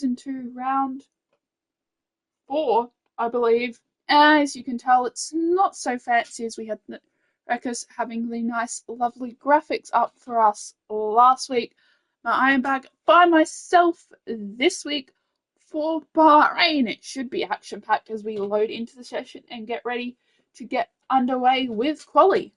into round 4, I believe. As you can tell, it's not so fancy as we had Rekus having the nice, lovely graphics up for us last week. But I am back by myself this week for Bahrain. It should be action-packed as we load into the session and get ready to get underway with quali.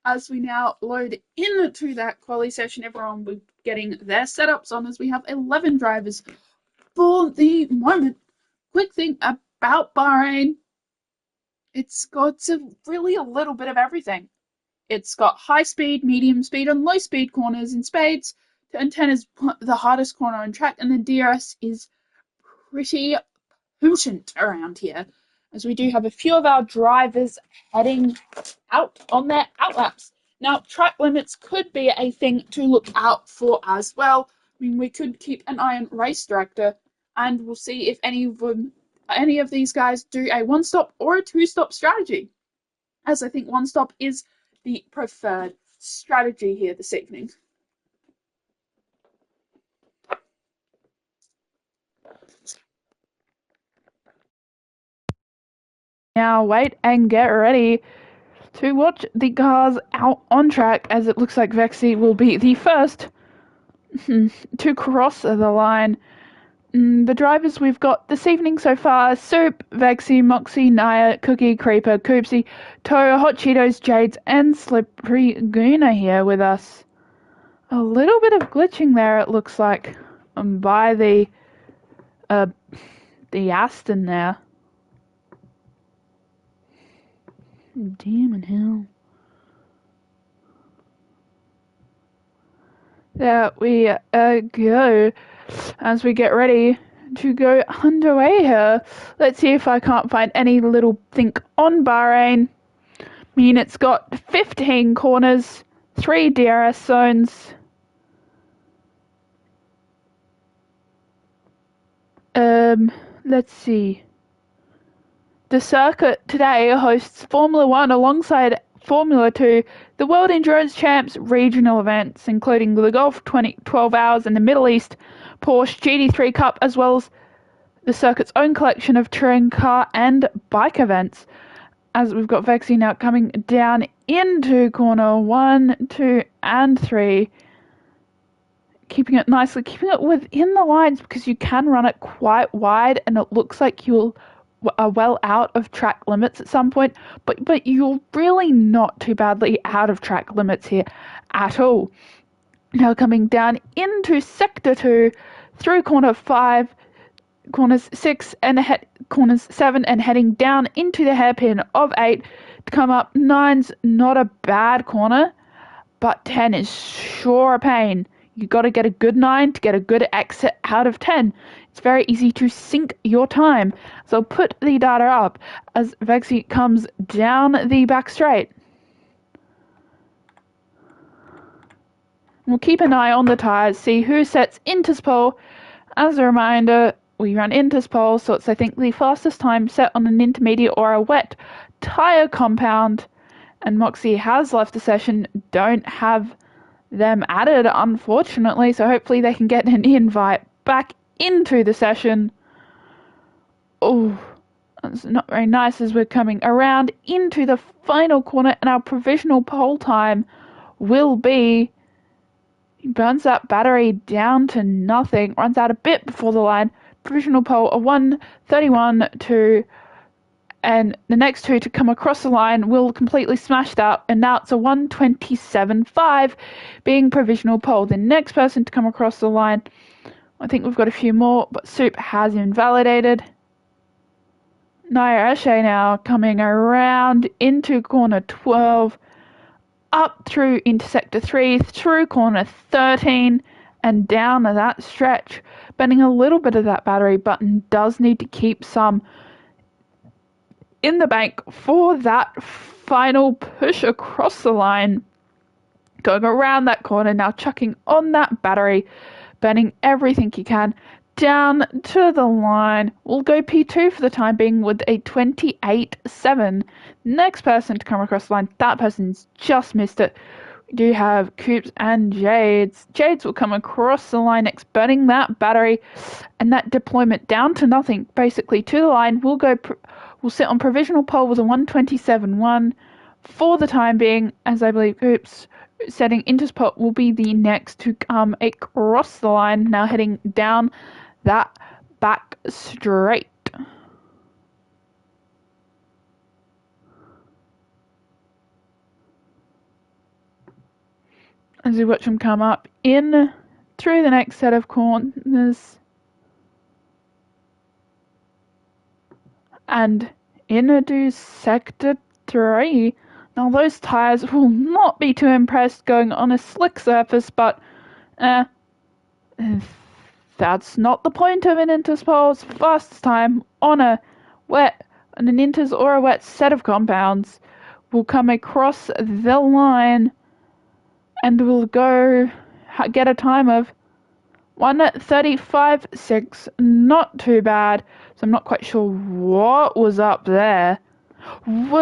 As we now load into that quali session, everyone will be getting their setups on as we have 11 drivers for the moment. Quick thing about Bahrain, it's got really a little bit of everything. It's got high speed, medium speed, and low speed corners and spades. Turn 10 is the hardest corner on track, and the DRS is pretty potent around here, as we do have a few of our drivers heading out on their outlaps. Now, track limits could be a thing to look out for as well. I mean, we could keep an eye on race director, and we'll see if any of these guys do a one-stop or a two-stop strategy, as I think one-stop is the preferred strategy here this evening. Now wait and get ready to watch the cars out on track, as it looks like Vexy will be the first to cross the line. The drivers we've got this evening so far: Soup, Vexy, Moxie, Naya, Cookie, Creeper, Coopsy, Toe, Hot Cheetos, Jades, and Slippery Goon are here with us. A little bit of glitching there, it looks like, by the Aston there. Damn in hell. There we go, as we get ready to go underway here. Let's see if I can't find any little thing on Bahrain. I mean, it's got 15 corners, 3 DRS zones. Let's see. The circuit today hosts Formula 1 alongside Formula 2, the World Endurance Champs regional events, including the Golf 12 Hours and the Middle East Porsche GT3 Cup, as well as the circuit's own collection of touring car and bike events. As we've got Vexy now coming down into corner 1, 2, and 3. Keeping it within the lines, because you can run it quite wide, and it looks like you'll are well out of track limits at some point, but you're really not too badly out of track limits here at all. Now coming down into sector 2, through corner 5, corners 6 and corners 7, and heading down into the hairpin of 8 to come up. 9's not a bad corner, but 10 is sure a pain. You got to get a good 9 to get a good exit out of 10. It's very easy to sink your time. So put the data up as Vexy comes down the back straight. We'll keep an eye on the tyres, see who sets Interspol. As a reminder, we run Interspol, so it's, I think, the fastest time set on an intermediate or a wet tyre compound. And Moxie has left the session, don't have them added, unfortunately, so hopefully they can get an invite back into the session. Oh, that's not very nice, as we're coming around into the final corner, and our provisional pole time will be, he burns that battery down to nothing, runs out a bit before the line. Provisional pole a 1:31.2, and the next two to come across the line will completely smash that, and now it's a 1:27.5 being provisional pole. The next person to come across the line, I think we've got a few more, but Soup has invalidated. Naya Eshe now coming around into corner 12, up through into sector 3, through corner 13, and down that stretch, bending a little bit of that battery, but does need to keep some in the bank for that final push across the line. Going around that corner now, chucking on that battery, burning everything you can down to the line. We'll go P2 for the time being with a 28.7. Next person to come across the line, that person's just missed it. We do have Coops and Jades. Jades will come across the line next, burning that battery and that deployment down to nothing, basically to the line. We'll sit on provisional pole with a 127.1 for the time being, as I believe Coops setting into spot will be the next to come across the line, now heading down that back straight. As we watch him come up in through the next set of corners and into sector 3. Now those tyres will not be too impressed going on a slick surface, but that's not the point of an Interspole's fastest time on an Inters or a wet set of compounds. Will come across the line and will go get a time of 1:35.6. Not too bad. So I'm not quite sure what was up there.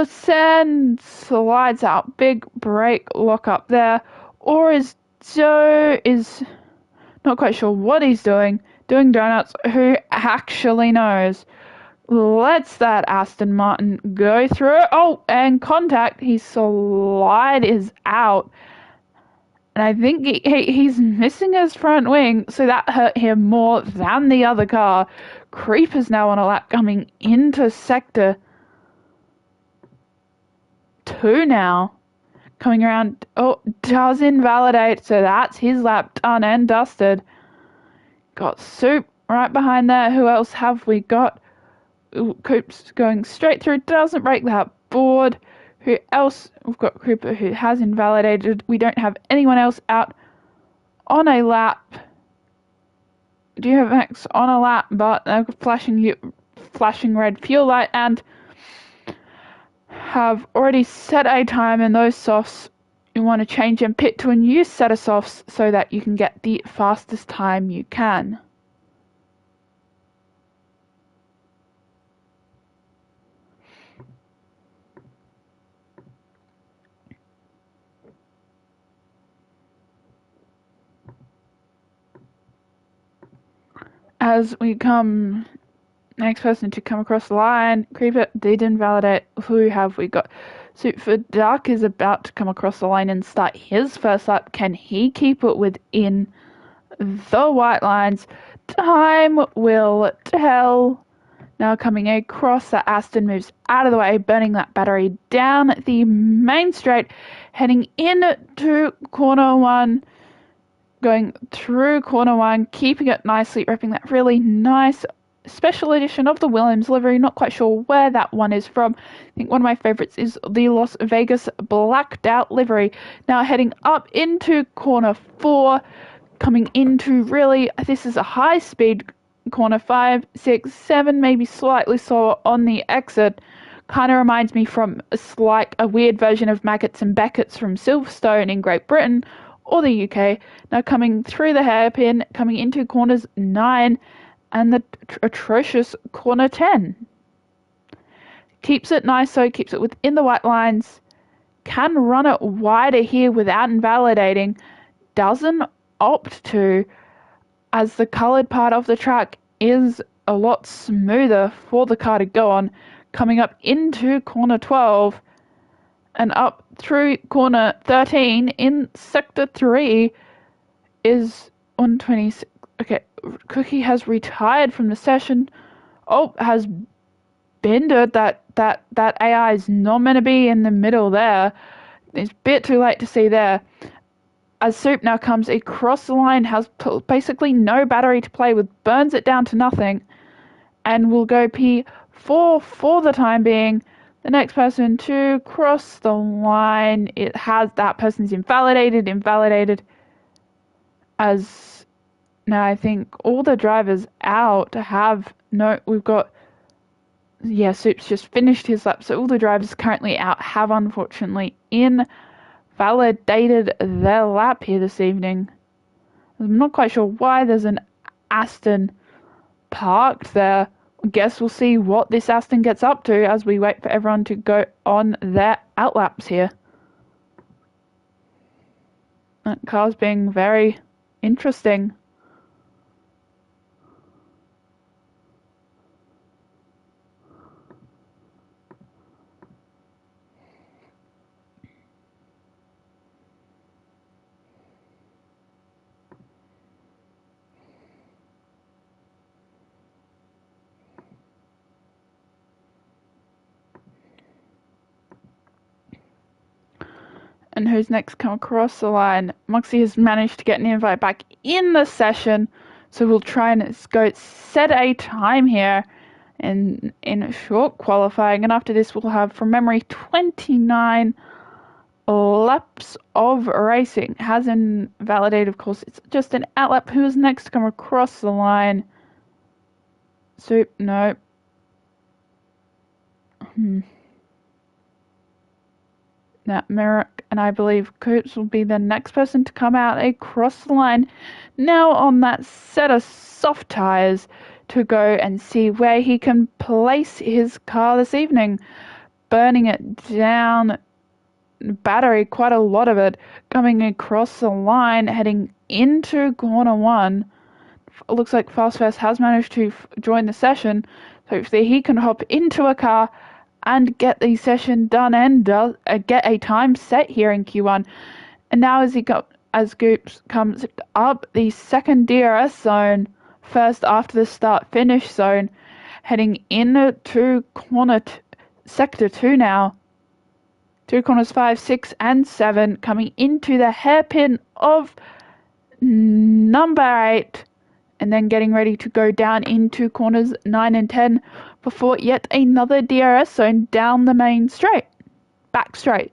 Sand slides out, big brake lock up there, or is Joe is not quite sure what he's doing donuts. Who actually knows? Lets that Aston Martin go through. Oh, and contact. His slide is out. And I think he's missing his front wing, so that hurt him more than the other car. Creeper's now on a lap coming into sector 2 now. Coming around. Oh, does invalidate, so that's his lap done and dusted. Got Soup right behind there. Who else have we got? Coops going straight through, doesn't break that board. Who else? We've got Cooper who has invalidated. We don't have anyone else out on a lap. Do you have Max on a lap, but flashing red fuel light, and have already set a time in those softs. You want to change and pit to a new set of softs so that you can get the fastest time you can. As we come, next person to come across the line, Creeper did invalidate. Who have we got? Super Dark is about to come across the line and start his first lap. Can he keep it within the white lines? Time will tell. Now coming across, that Aston moves out of the way, burning that battery down the main straight, heading into corner 1. Going through corner 1, keeping it nicely, repping that really nice special edition of the Williams livery. Not quite sure where that one is from. I think one of my favorites is the Las Vegas blacked out livery. Now heading up into corner 4, coming into really, this is a high speed corner 5, 6, 7, maybe slightly slower on the exit. Kind of reminds me from a weird version of Maggots and Beckett's from Silverstone in Great Britain or the UK. Now coming through the hairpin, coming into corners 9 and the atrocious corner 10. Keeps it nice, so keeps it within the white lines. Can run it wider here without invalidating. Doesn't opt to, as the coloured part of the track is a lot smoother for the car to go on. Coming up into corner 12 and up through corner 13 in sector 3 is 126. Okay, Cookie has retired from the session. Oh, has bended that AI is not meant to be in the middle there. It's a bit too late to see there. As Soup now comes across the line, has basically no battery to play with, burns it down to nothing, and will go P4 for the time being. The next person to cross the line, that person's invalidated, as now I think all the drivers out Soup's just finished his lap, so all the drivers currently out have unfortunately invalidated their lap here this evening. I'm not quite sure why there's an Aston parked there. I guess we'll see what this Aston gets up to as we wait for everyone to go on their outlaps here. That car's being very interesting. And who's next come across the line? Moxie has managed to get an invite back in the session, so we'll try and go set a time here in short qualifying, and after this we'll have, from memory, 29 laps of racing. Hasn't validated, of course, it's just an outlap. Who's next to come across the line? Soup, no. Now, Merrick and I believe Coops will be the next person to come out across the line. Now on that set of soft tyres to go and see where he can place his car this evening. Burning it down, battery, quite a lot of it, coming across the line, heading into corner one. It looks like Fast First has managed to join the session. Hopefully he can hop into a car and get the session done and get a time set here in Q1. And now as Goops comes up the second DRS zone, first after the start-finish zone, heading into sector 2 now. 2 corners 5, 6 and 7, coming into the hairpin of number 8, and then getting ready to go down into corners 9 and 10 before yet another DRS zone down the main straight, back straight.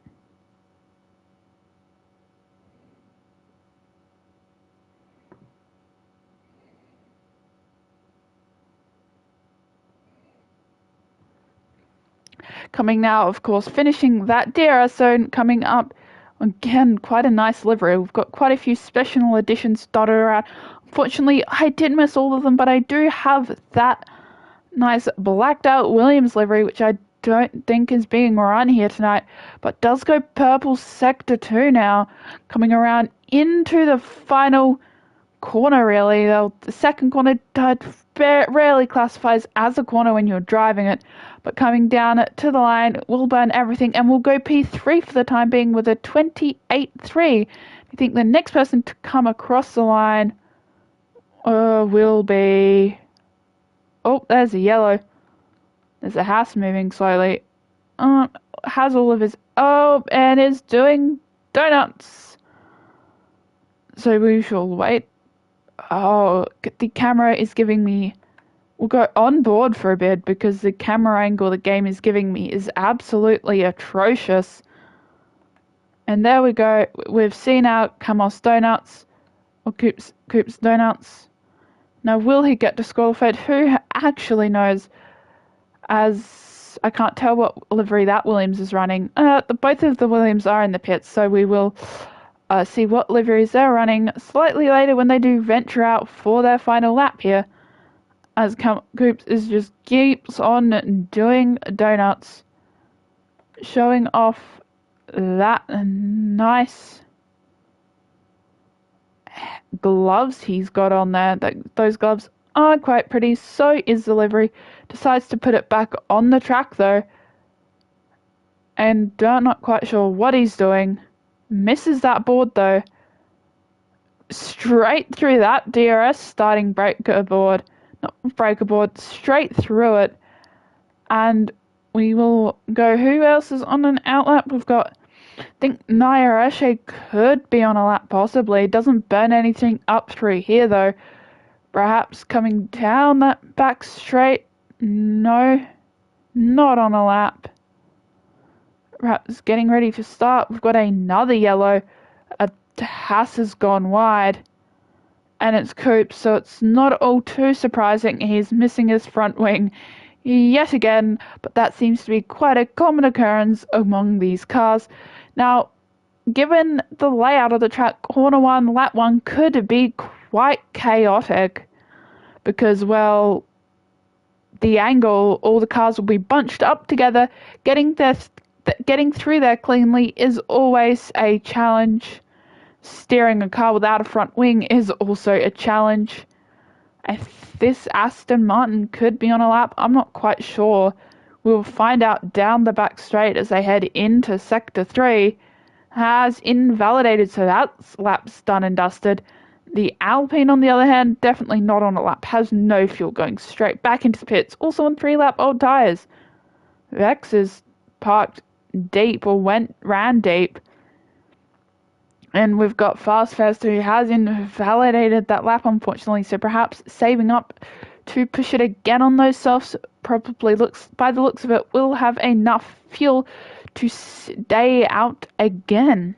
Coming now, of course, finishing that DRS zone, coming up, again, quite a nice livery. We've got quite a few special editions dotted around. Unfortunately, I did miss all of them, but I do have that nice blacked out Williams livery, which I don't think is being run here tonight, but does go purple sector 2 now, coming around into the final corner. Really, though, the second corner rarely classifies as a corner when you're driving it, but coming down to the line will burn everything and will go P3 for the time being with a 28.3. I think the next person to come across the line will be... Oh, there's a yellow. There's a house moving slowly. Has all of his... Oh, and is doing donuts. So we shall wait. Oh, the camera is giving me... We'll go on board for a bit because the camera angle the game is giving me is absolutely atrocious. And there we go. We've seen our Camos Donuts. Or Coops Donuts. Now, will he get disqualified? Who actually knows? As I can't tell what livery that Williams is running. Both of the Williams are in the pits, so we will see what liveries they're running slightly later when they do venture out for their final lap here. As Coops just keeps on doing donuts, showing off that nice gloves he's got on there. Those gloves are quite pretty, so is the livery. Decides to put it back on the track though, and not quite sure what he's doing. Misses that board though. Straight through that DRS starting breaker board. Not breaker board, straight through it. And we will go, who else is on an outlap? We've got, I think Naya could be on a lap possibly. Doesn't burn anything up through here though. Perhaps coming down that back straight. No, not on a lap. Perhaps getting ready to start. We've got another yellow. A Haas has gone wide. And it's Coops, so it's not all too surprising he's missing his front wing yet again, but that seems to be quite a common occurrence among these cars. Now, given the layout of the track, corner 1, lap 1 could be quite chaotic because, well, the angle, all the cars will be bunched up together. Getting through there cleanly is always a challenge. Steering a car without a front wing is also a challenge. This Aston Martin could be on a lap. I'm not quite sure. We'll find out down the back straight as they head into Sector 3. Has invalidated, so that's laps done and dusted. The Alpine, on the other hand, definitely not on a lap. Has no fuel, going straight back into the pits. Also on 3-lap old tyres. Vex is parked deep, or ran deep. And we've got Fast who has invalidated that lap, unfortunately, so perhaps saving up to push it again on those softs. Probably by the looks of it, will have enough fuel to stay out again.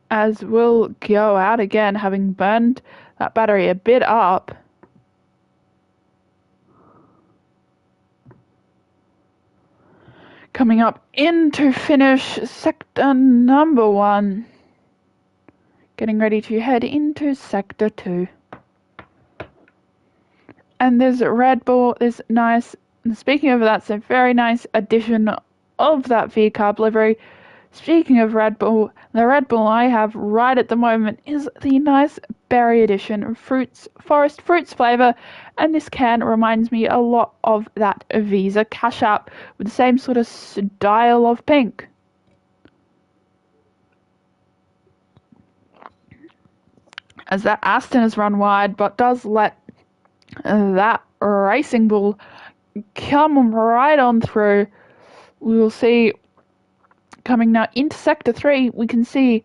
As we'll go out again, having burned that battery a bit up. Coming up in to finish sector number 1. Getting ready to head into sector 2. And there's Red Bull, this nice, speaking of that, it's a very nice addition of that V-carb livery. Speaking of Red Bull, the Red Bull I have right at the moment is the nice berry edition forest fruits flavour, and this can reminds me a lot of that Visa Cash App with the same sort of style of pink. As that Aston has run wide, but does let that Racing Bull come right on through. We will see. Coming now into Sector 3, we can see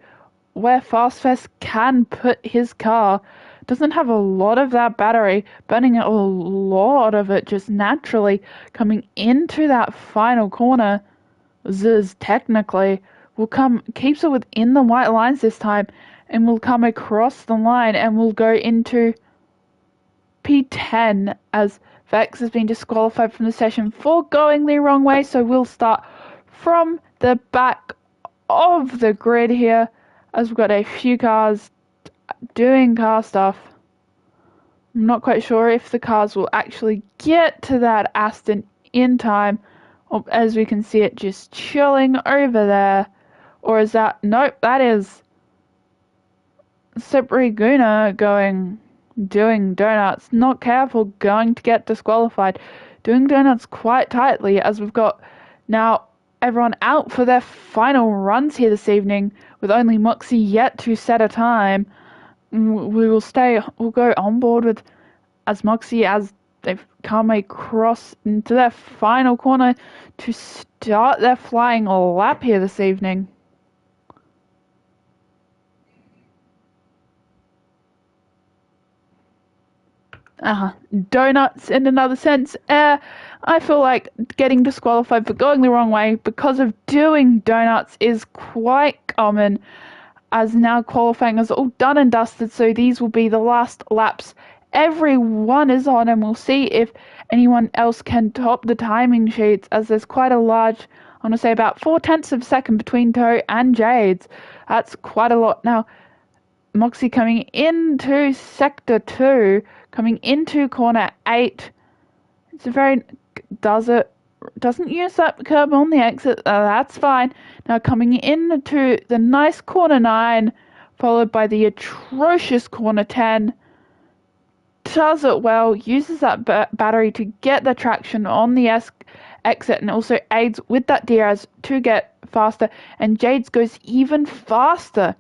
where Fast can put his car. Doesn't have a lot of that battery, burning a lot of it just naturally. Coming into that final corner, Ziz technically keeps it within the white lines this time, and will come across the line and will go into P10 as Vex has been disqualified from the session for going the wrong way. So we'll start from the back of the grid here, as we've got a few cars doing car stuff. I'm not quite sure if the cars will actually get to that Aston in time, or as we can see it just chilling over there. Or is that, nope, that is Sepriguna doing donuts, not careful, going to get disqualified. Doing donuts quite tightly, as we've got now everyone out for their final runs here this evening, with only Moxie yet to set a time. We'll go on board with as Moxie as they've come across into their final corner to start their flying lap here this evening. Donuts in another sense. I feel like getting disqualified for going the wrong way because of doing donuts is quite common, as now qualifying is all done and dusted, so these will be the last laps everyone is on, and we'll see if anyone else can top the timing sheets, as there's quite a large, I want to say about 0.4 of a second between Toe and Jades. That's quite a lot. Now, Moxie coming into Sector 2, coming into Corner 8. It's a very... doesn't use that curb on the exit. That's fine. Now coming into the nice Corner 9, followed by the atrocious Corner 10. Does it well, uses that battery to get the traction on the exit, and also aids with that DRS to get faster, and Jades goes even faster.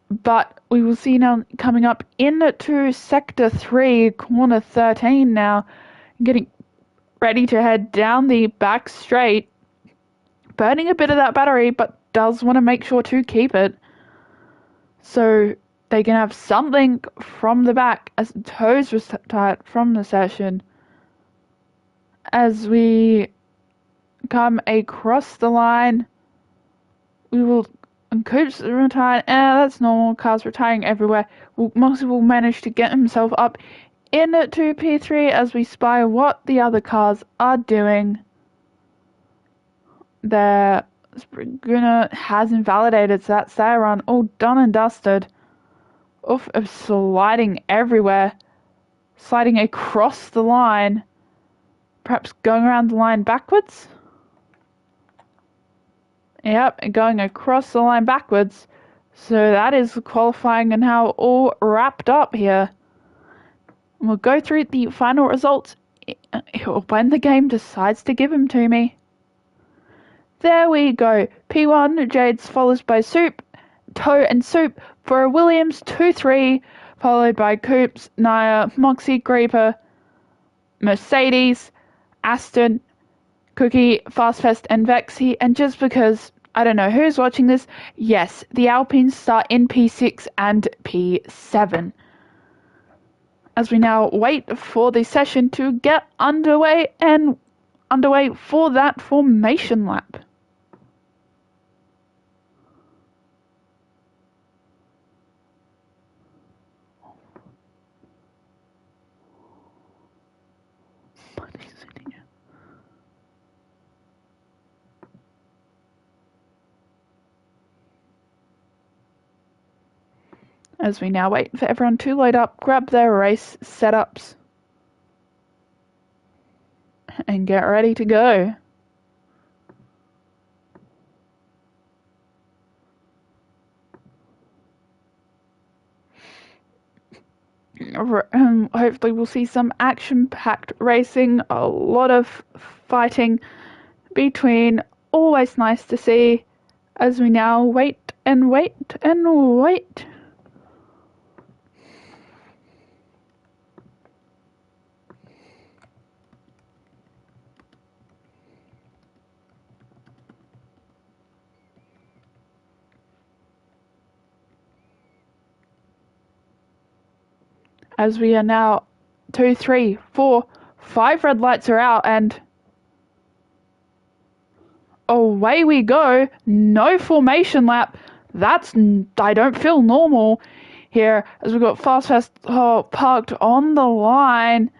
But we will see now coming up into Sector 3, Corner 13 now, getting ready to head down the back straight, burning a bit of that battery, but does want to make sure to keep it, so they can have something from the back as Toes retired from the session. As we come across the line, we will And Coops retired. That's normal. Cars retiring everywhere. Moxie will manage to get himself up into P3 as we spy what the other cars are doing. Their Spriguna has invalidated, so that's their run all done and dusted. Oof, of sliding everywhere. Sliding across the line. Perhaps going around the line backwards? Yep, going across the line backwards. So that is qualifying and how all wrapped up here. And we'll go through the final results when the game decides to give them to me. There we go. P1, Jades, follows by Soup, Toe and Soup for a Williams 2-3, followed by Coops, Naya, Moxie, Creeper, Mercedes, Aston, Cookie, Fastfest, and Vexy. And just because I don't know who's watching this, yes, the Alpines start in P6 and P7. As we now wait for the session to get underway for that formation lap. As we now wait for everyone to load up, grab their race setups, and get ready to go. Hopefully we'll see some action-packed racing, a lot of fighting between, always nice to see, as we now wait and wait and wait. As we are now 2, 3, 4, 5 red lights are out, and away we go. No formation lap. I don't feel normal here, as we've got Fast parked on the line.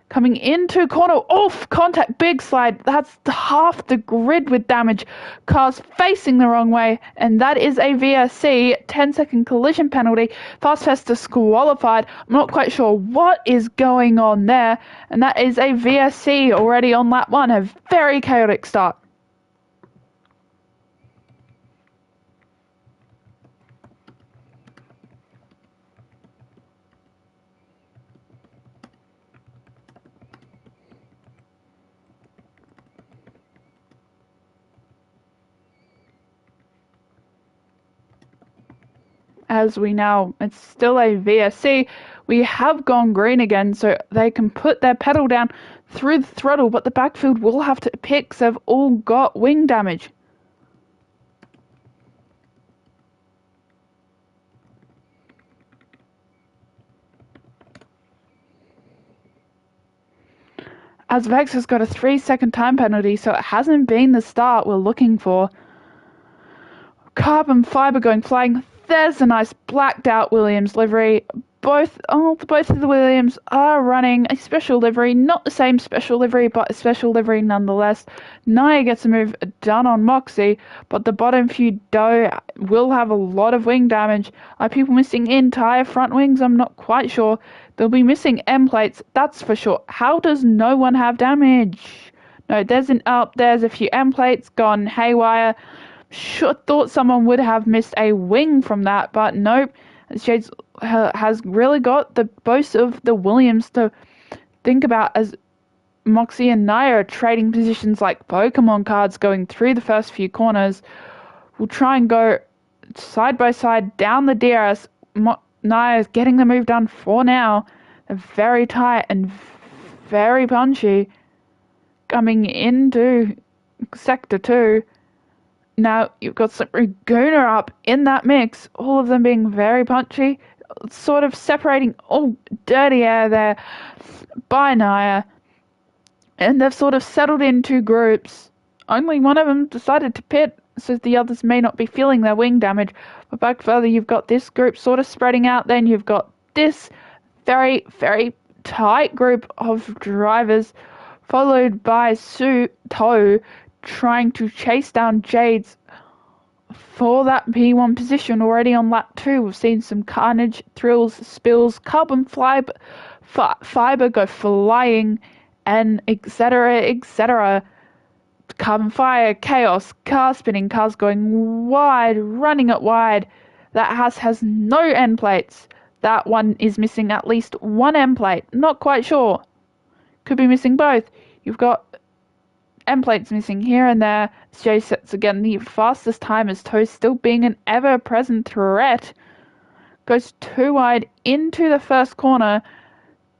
Coming into corner, off contact, big slide. That's half the grid with damage. Cars facing the wrong way, and that is a VSC 10-second collision penalty. Fast disqualified. I'm not quite sure what is going on there, and that is a VSC already on lap 1. A very chaotic start. As we know, it's still a VSC. We have gone green again, so they can put their pedal down through the throttle, but the backfield will have to pick, so they've all got wing damage. As Vex has got a 3-second time penalty, so it hasn't been the start we're looking for. Carbon fibre going flying. There's a nice blacked out Williams livery. Both of the Williams are running a special livery, not the same special livery, but a special livery nonetheless. Naya gets a move done on Moxie, but the bottom few will have a lot of wing damage. Are people missing entire front wings? I'm not quite sure. They'll be missing M plates, that's for sure. How does no one have damage? No, there's a few M plates gone haywire. Sure, thought someone would have missed a wing from that, but nope. Shades has really got the both of the Williams to think about, as Moxie and Naya are trading positions like Pokemon cards going through the first few corners. We'll try and go side by side down the DRS. Naya is getting the move done for now. They're very tight and very punchy. Coming into Sector 2. Now you've got Laguna up in that mix, all of them being very punchy, sort of separating all dirty air there by Naya. And they've sort of settled into groups. Only one of them decided to pit, so the others may not be feeling their wing damage. But back further, you've got this group sort of spreading out. Then you've got this very, very tight group of drivers, followed by Toe trying to chase down Jade's for that P1 position. Already on lap 2, we've seen some carnage, thrills, spills, carbon fiber go flying, and etc., etc. Carbon fire, chaos, car spinning, cars going wide, running it wide. That has no end plates. That one is missing at least one end plate. Not quite sure. Could be missing both. You've got end plates missing here and there. Jay sets again the fastest time as Toe, still being an ever-present threat, goes too wide into the first corner.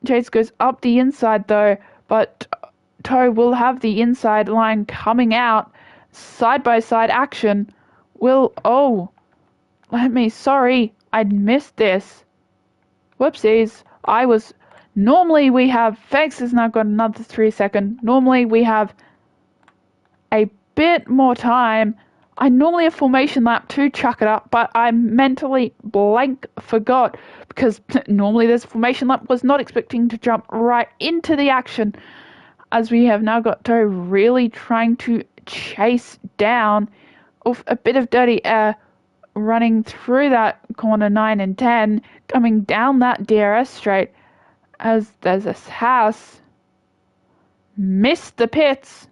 Jace goes up the inside though, but Toe will have the inside line coming out. Side-by-side action. Sorry, I'd missed this. Whoopsies. Normally we have, Fex has now got another 3 second. Normally we have a bit more time. I normally have formation lap to chuck it up, but I mentally forgot because normally this formation lap, was not expecting to jump right into the action, as we have now got to really trying to chase down off a bit of dirty air, running through that corner 9 and 10, coming down that DRS straight as there's this house. Missed the pits.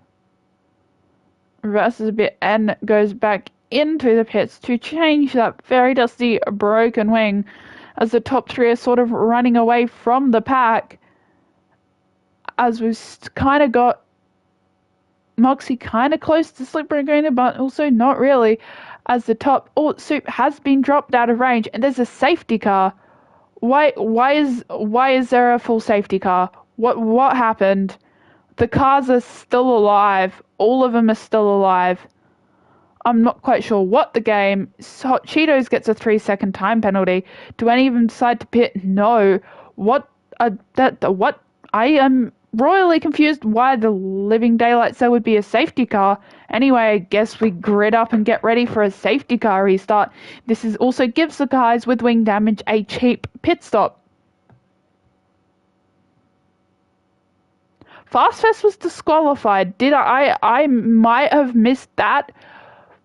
Reverses a bit and goes back into the pits to change that very dusty broken wing as the top 3 are sort of running away from the pack, as we've kind of got Moxie kind of close to Slippery Green, but also not really, as the top Soup has been dropped out of range and there's a safety car. Why is there a full safety car? What happened? The cars are still alive. All of them are still alive. I'm not quite sure what the game. Cheetos gets a 3-second time penalty. Do any of them decide to pit? No. What? I am royally confused why the living daylights there would be a safety car. Anyway, I guess we grid up and get ready for a safety car restart. This also gives the guys with wing damage a cheap pit stop. Fastfest was disqualified. I might have missed that,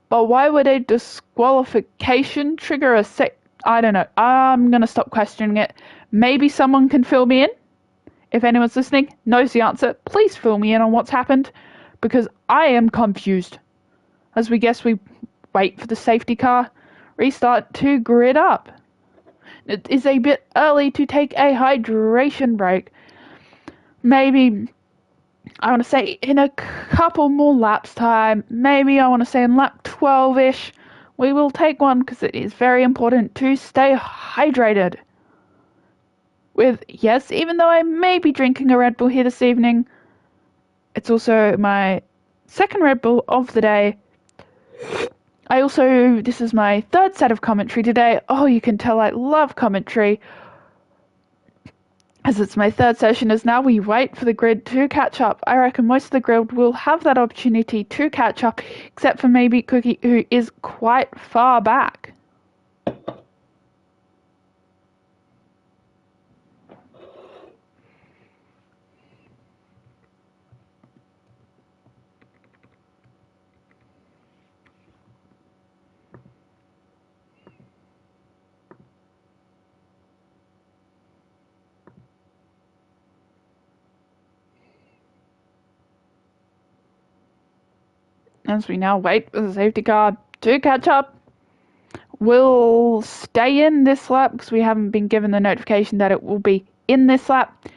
but why would a disqualification trigger a I don't know. I'm going to stop questioning it. Maybe someone can fill me in. If anyone's listening, knows the answer, please fill me in on what's happened, because I am confused. As we wait for the safety car restart to grid up. It is a bit early to take a hydration break. Maybe, I want to say in a couple more laps time, maybe I want to say in lap 12-ish, we will take one, because it is very important to stay hydrated. Even though I may be drinking a Red Bull here this evening, it's also my second Red Bull of the day. This is my third set of commentary today. Oh, you can tell I love commentary, as it's my third session, as now we wait for the grid to catch up. I reckon most of the grid will have that opportunity to catch up, except for maybe Cookie, who is quite far back. As we now wait for the safety car to catch up, we'll stay in this lap because we haven't been given the notification that it will be in this lap,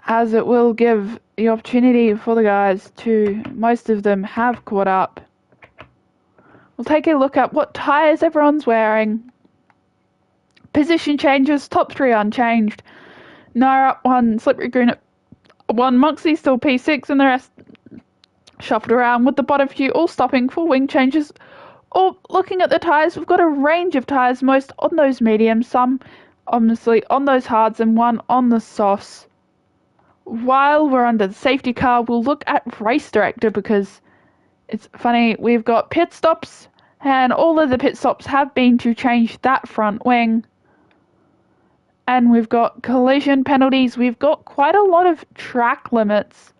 as it will give the opportunity for the guys to, most of them have caught up. We'll take a look at what tyres everyone's wearing. Position changes, top 3 unchanged. Naira up 1, Slippery Green at 1, Moxie still P6, and the rest shuffled around, with the bottom few all stopping for wing changes. Or looking at the tyres, we've got a range of tyres, most on those mediums, some obviously on those hards, and one on the softs. While we're under the safety car, we'll look at race director, because It's funny, we've got pit stops, and all of the pit stops have been to change that front wing. And we've got collision penalties. We've got quite a lot of track limits.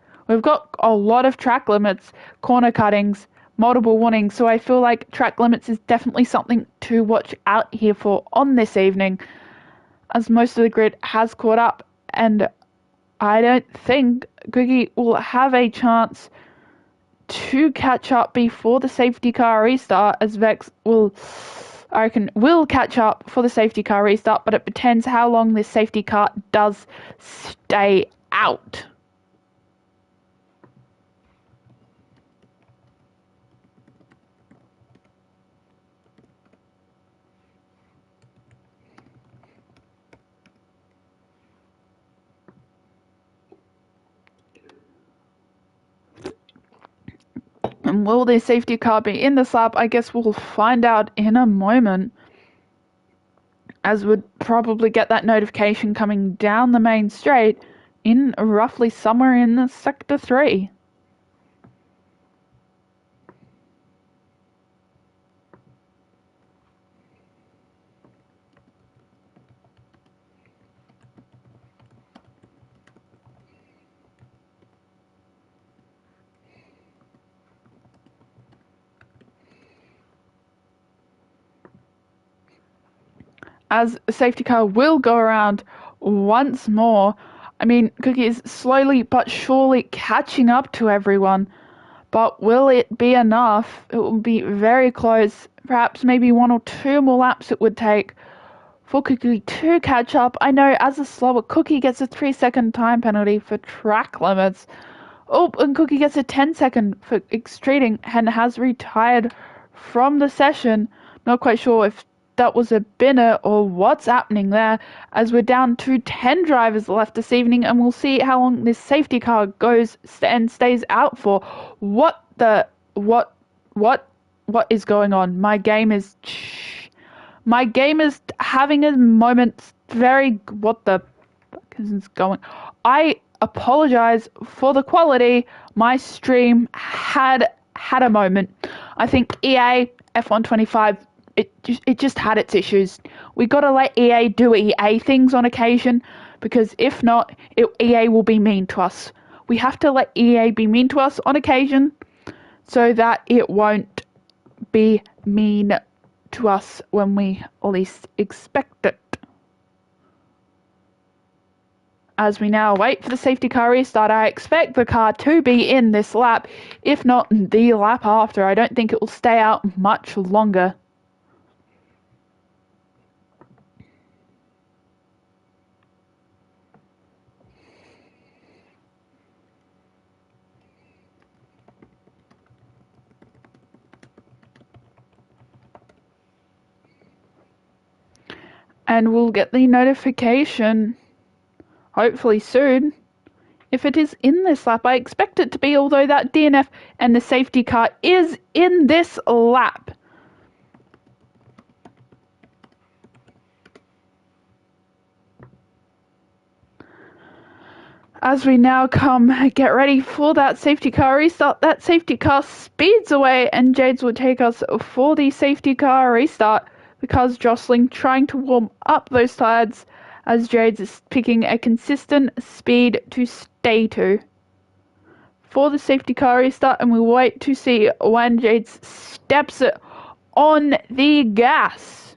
Corner cuttings, multiple warnings. So I feel like track limits is definitely something to watch out here for on this evening, as most of the grid has caught up. And I don't think Cookie will have a chance to catch up before the safety car restart, as Vex will catch up for the safety car restart, but it depends how long this safety car does stay out. And will this safety car be in this lap? I guess we'll find out in a moment, as would probably get that notification coming down the main straight in roughly somewhere in the sector 3. As a safety car will go around once more. I mean, Cookie is slowly but surely catching up to everyone. But will it be enough? It will be very close. Perhaps maybe 1 or 2 more laps it would take for Cookie to catch up. I know as a slower Cookie gets a 3-second time penalty for track limits. Oh, and Cookie gets a 10-second for extreating and has retired from the session. Not quite sure if that was a binner or what's happening there, as we're down to 10 drivers left this evening, and we'll see how long this safety car goes and stays out for. What is going on? My game is having a moment. What the fuck is going? I apologize for the quality. My stream had a moment. I think EA F125, it just had its issues. We gotta let EA do EA things on occasion, because if not, EA will be mean to us. We have to let EA be mean to us on occasion, so that it won't be mean to us when we least expect it. As we now wait for the safety car restart, I expect the car to be in this lap, if not the lap after. I don't think it will stay out much longer. And we'll get the notification, hopefully soon, if it is in this lap. I expect it to be, although that DNF and the safety car is in this lap. As we now get ready for that safety car restart, that safety car speeds away, and Jades will take us for the safety car restart. The car's jostling, trying to warm up those sides, as Jades is picking a consistent speed to stay to for the safety car restart, and we wait to see when Jades steps it on the gas.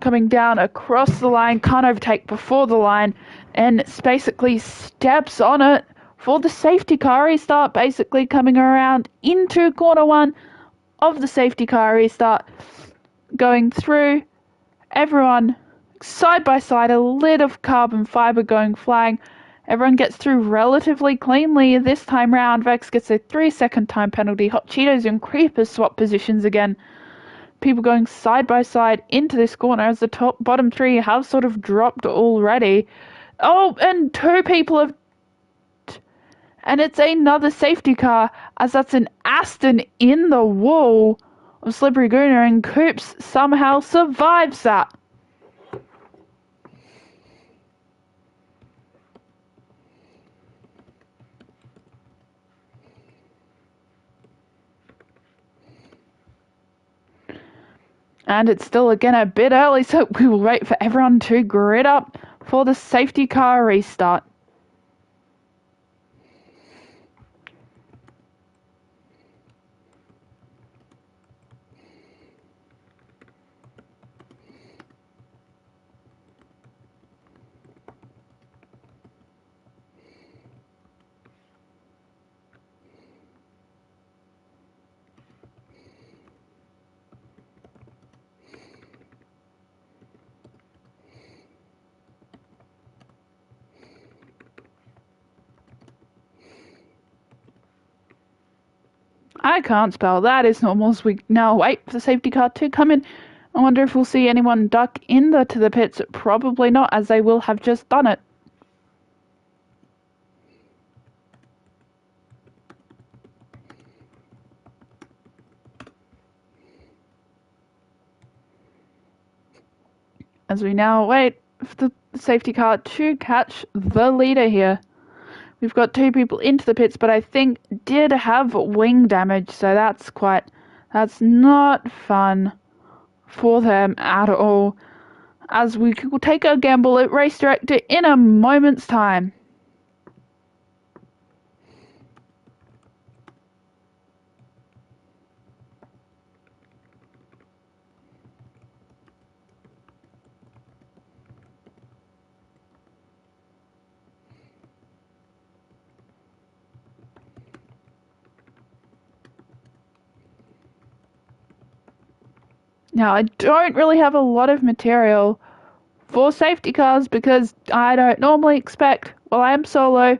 Coming down across the line, can't overtake before the line, and basically steps on it for the safety car restart, basically coming around into corner 1 of the safety car restart, going through everyone side by side, a lid of carbon fiber going flying. Everyone gets through relatively cleanly this time round. Vex gets a 3-second time penalty. Hot Cheetos and Creepers swap positions again. People going side by side into this corner, as the bottom 3 have sort of dropped already. Oh, and 2 people have... And it's another safety car, as that's an Aston in the wall of Slippery Gooner, and Coops somehow survives that. And it's still again a bit early, so we will wait for everyone to grid up for the safety car restart. I can't spell. That is normal, as we now wait for the safety car to come in. I wonder if we'll see anyone duck into the pits. Probably not, as they will have just done it. As we now wait for the safety car to catch the leader here. We've got 2 people into the pits, but I think did have wing damage, so that's not fun for them at all. As we will take a gamble at race director in a moment's time. Now, I don't really have a lot of material for safety cars because I don't normally expect, well, I am solo.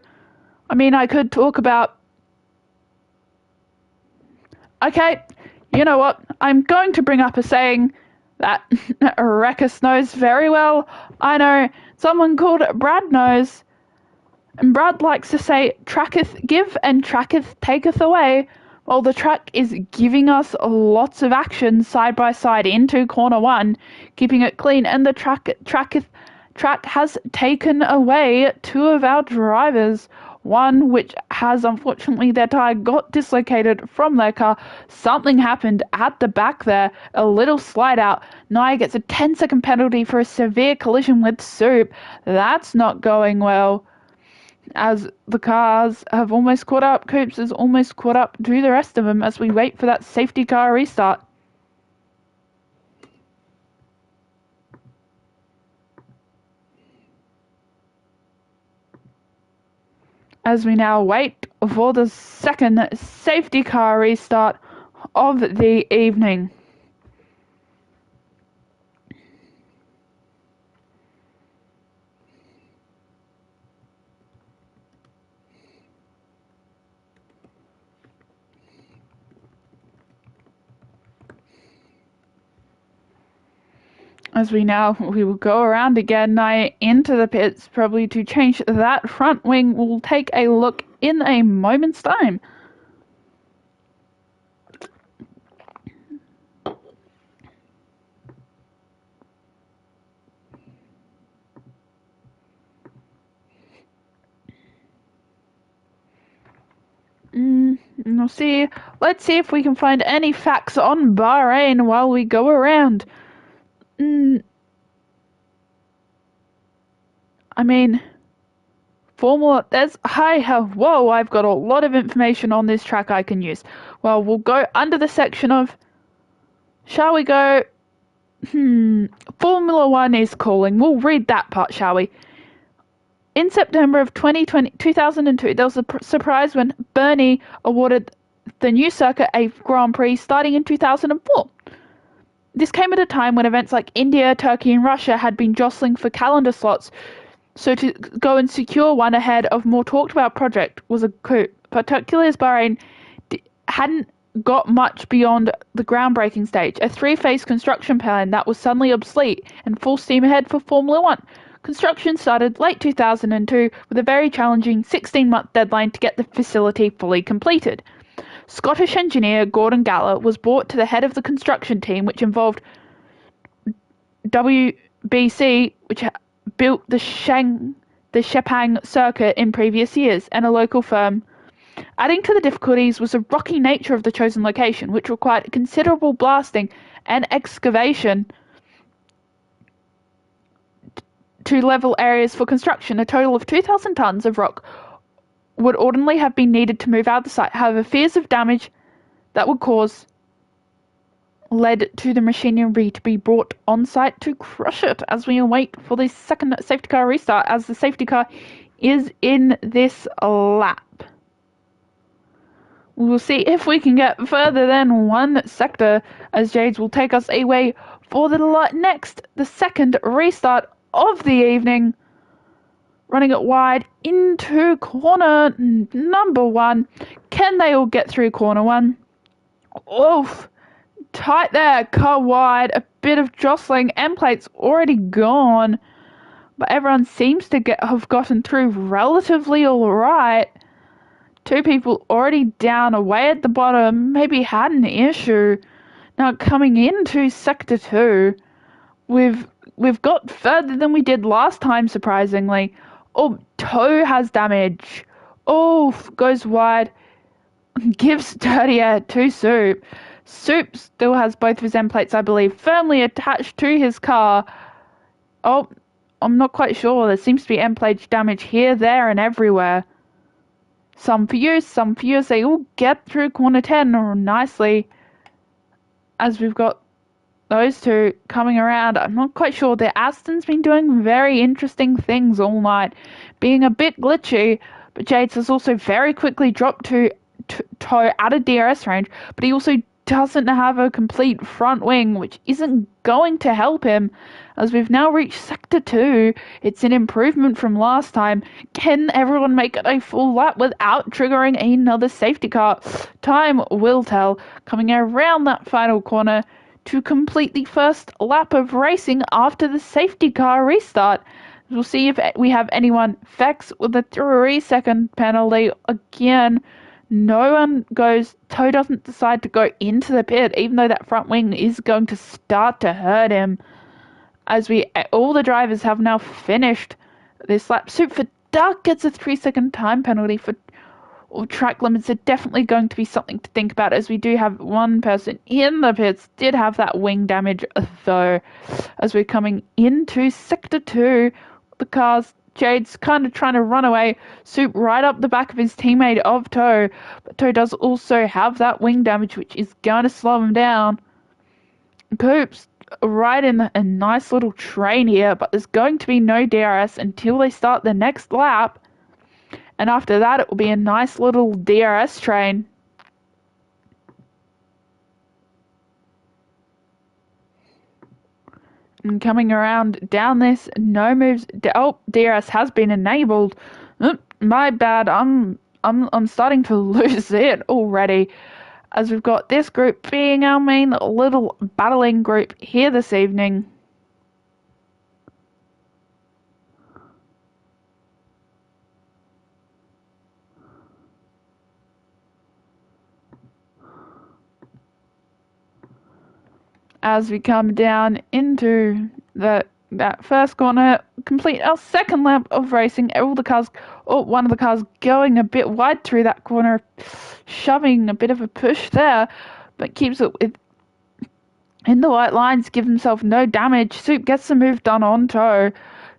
I mean, I could talk about... Okay, you know what? I'm going to bring up a saying that Rekus knows very well. I know someone called Brad knows, and Brad likes to say, tracketh give and tracketh taketh away. Well, the track is giving us lots of action side by side into corner 1, keeping it clean, and the track has taken away 2 of our drivers. One which has, unfortunately, their tyre got dislocated from their car. Something happened at the back there, a little slide out. Naya gets a 10-second penalty for a severe collision with Soup. That's not going well, as the cars have almost caught up. Coops has almost caught up to the rest of them as we wait for that safety car restart. As we now wait for the second safety car restart of the evening. As we will go around again, into the pits, probably to change that front wing. We'll take a look in a moment's time. Let's see if we can find any facts on Bahrain while we go around. I mean, Formula, whoa, I've got a lot of information on this track I can use. Well, we'll go under the section of, shall we go, Formula 1 is calling. We'll read that part, shall we? In September of 2002, there was a surprise when Bernie awarded the new circuit a Grand Prix starting in 2004. This came at a time when events like India, Turkey and Russia had been jostling for calendar slots, so to go and secure one ahead of more talked about project was a coup, particularly as Bahrain hadn't got much beyond the groundbreaking stage, a 3-phase construction plan that was suddenly obsolete and full steam ahead for Formula 1. Construction started late 2002 with a very challenging 16-month deadline to get the facility fully completed. Scottish engineer Gordon Galler was brought to the head of the construction team, which involved WBC, which built the Sepang circuit in previous years, and a local firm. Adding to the difficulties was the rocky nature of the chosen location, which required considerable blasting and excavation to level areas for construction. A total of 2,000 tons of rock would ordinarily have been needed to move out the site. However, fears of damage that would cause led to the machinery to be brought on site to crush it as we await for the second safety car restart, as the safety car is in this lap. We will see if we can get further than one sector, as Jades will take us away for the second restart of the evening. Running it wide into corner number 1. Can they all get through corner 1? Oof. Tight there, car wide, a bit of jostling, end plate's already gone, but everyone seems to have gotten through relatively alright. 2 people already down away at the bottom, maybe had an issue. Now coming into sector 2, we've got further than we did last time, surprisingly. Oh, toe has damage. Oh, goes wide, gives dirty air to Soup. Soup still has both of his end plates, I believe, firmly attached to his car. Oh, I'm not quite sure. There seems to be end plate damage here, there, and everywhere. Some for you, some for you. They all get through corner 10 nicely, as we've got those two coming around. I'm not quite sure. The Aston's been doing very interesting things all night, being a bit glitchy, but Jades has also very quickly dropped to toe out of DRS range, but he also doesn't have a complete front wing, which isn't going to help him. As we've now reached sector 2, it's an improvement from last time. Can everyone make it a full lap without triggering another safety car? Time will tell. Coming around that final corner to complete the first lap of racing after the safety car restart. We'll see if we have anyone vex with a 3-second penalty again. No one goes. Toe doesn't decide to go into the pit, even though that front wing is going to start to hurt him. As all the drivers have now finished this lap. Soup for Duck gets a 3-second time penalty for track limits. Are definitely going to be something to think about, as we do have one person in the pits did have that wing damage though. As we're coming into sector 2, the cars. Jade's kind of trying to run away. Soup right up the back of his teammate of Toe. But Toe does also have that wing damage, which is going to slow him down. Coop's right in a nice little train here, but there's going to be no DRS until they start the next lap. And after that, it will be a nice little DRS train. And coming around down this, no moves. Oh, DRS has been enabled. My bad. I'm starting to lose it already, as we've got this group being our main little battling group here this evening. As we come down into that first corner, complete our second lap of racing. All the cars, one of the cars going a bit wide through that corner, shoving a bit of a push there, but keeps it in the white lines, gives himself no damage. Soup gets the move done on Toe.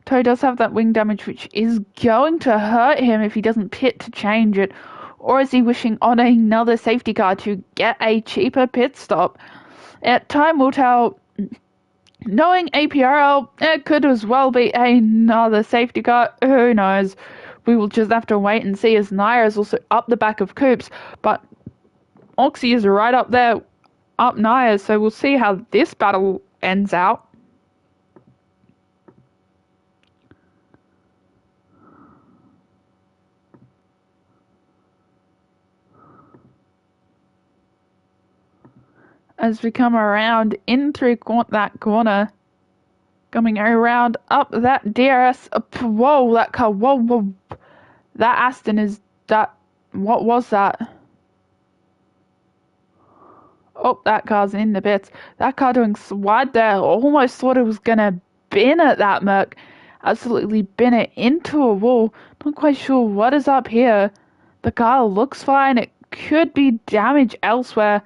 Toe does have that wing damage, which is going to hurt him if he doesn't pit to change it, or is he wishing on another safety car to get a cheaper pit stop? Time will tell. Knowing APRL, it could as well be another safety car. Who knows? We will just have to wait and see, as Nair is also up the back of Coops, but Oxy is right up there, up Nair, so we'll see how this battle ends out. As we come around in through that corner, coming around up that DRS. Whoa, that car. Whoa. That Aston is that. What was that? Oh, that car's in the pits. That car doing wide there. Almost thought it was going to bin at that Merc. Absolutely bin it into a wall. Not quite sure what is up here. The car looks fine. It could be damage elsewhere.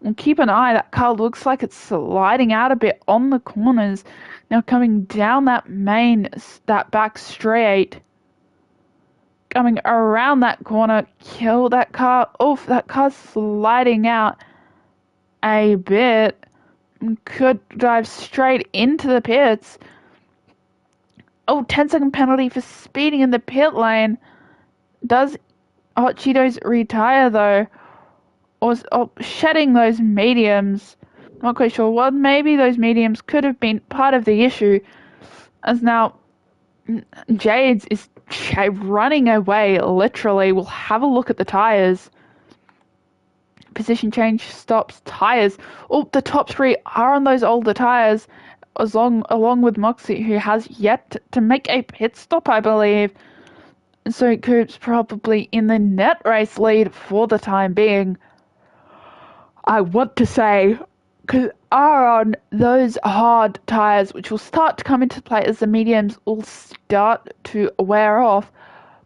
Well, keep an eye. That car looks like it's sliding out a bit on the corners. Now coming down that back straight. Coming around that corner, kill that car. Oof, that car's sliding out a bit. Could dive straight into the pits. Oh, 10-second penalty for speeding in the pit lane. Does Hot Cheetos retire though? Or shedding those mediums? Not quite sure. Well, maybe those mediums could have been part of the issue, as now Jades is running away, literally. We'll have a look at the tyres. Position change, stops, tyres. Oh, the top three are on those older tyres, along with Moxie, who has yet to make a pit stop, I believe. So Coop's probably in the net race lead for the time being. I want to say, because are on those hard tyres, which will start to come into play as the mediums will start to wear off.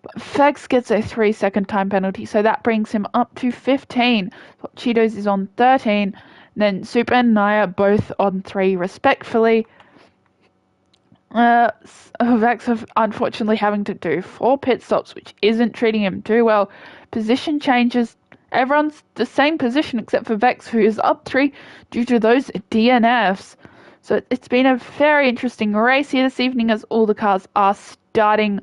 But Fex gets a 3-second time penalty, so that brings him up to 15. Cheetos is on 13. Then Super and Naya both on 3 respectfully. Vex unfortunately having to do 4 pit stops, which isn't treating him too well. Position changes. Everyone's the same position except for Vex, who is up 3 due to those DNFs. So it's been a very interesting race here this evening, as all the cars are starting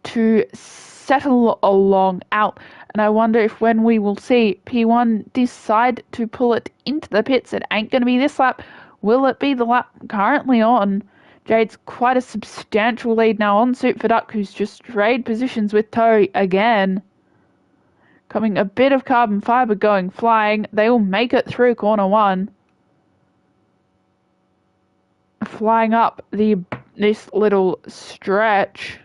to settle along out. And I wonder if when we will see P1 decide to pull it into the pits, it ain't going to be this lap. Will it be the lap currently on? Jade's quite a substantial lead now on Suit for Duck, who's just traded positions with Toe again. Coming a bit of carbon fibre going flying. They will make it through corner 1. Flying up this little stretch.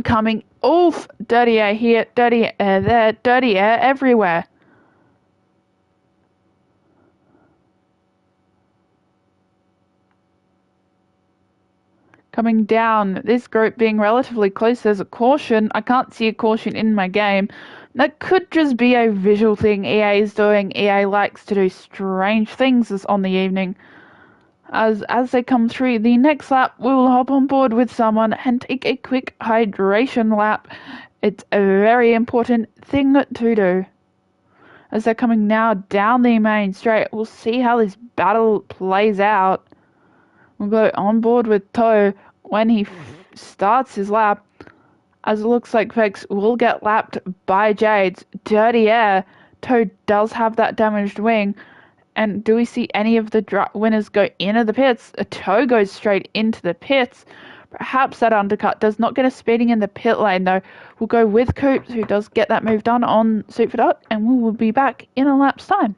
Coming off, dirty air here, dirty air there, dirty air everywhere. Coming down, this group being relatively close, there's a caution. I can't see a caution in my game. That could just be a visual thing EA is doing. EA likes to do strange things on the evening. As they come through the next lap, we will hop on board with someone and take a quick hydration lap. It's a very important thing to do. As they're coming now down the main straight, we'll see how this battle plays out. We'll go on board with Toe when he starts his lap, as it looks like Vex will get lapped by Jade's dirty air. Toe does have that damaged wing. And do we see any of the winners go into the pits? A Toe goes straight into the pits. Perhaps that undercut does not get us speeding in the pit lane, though. We'll go with Coops, who does get that move done on Suit for Duck, and we will be back in a lap's time.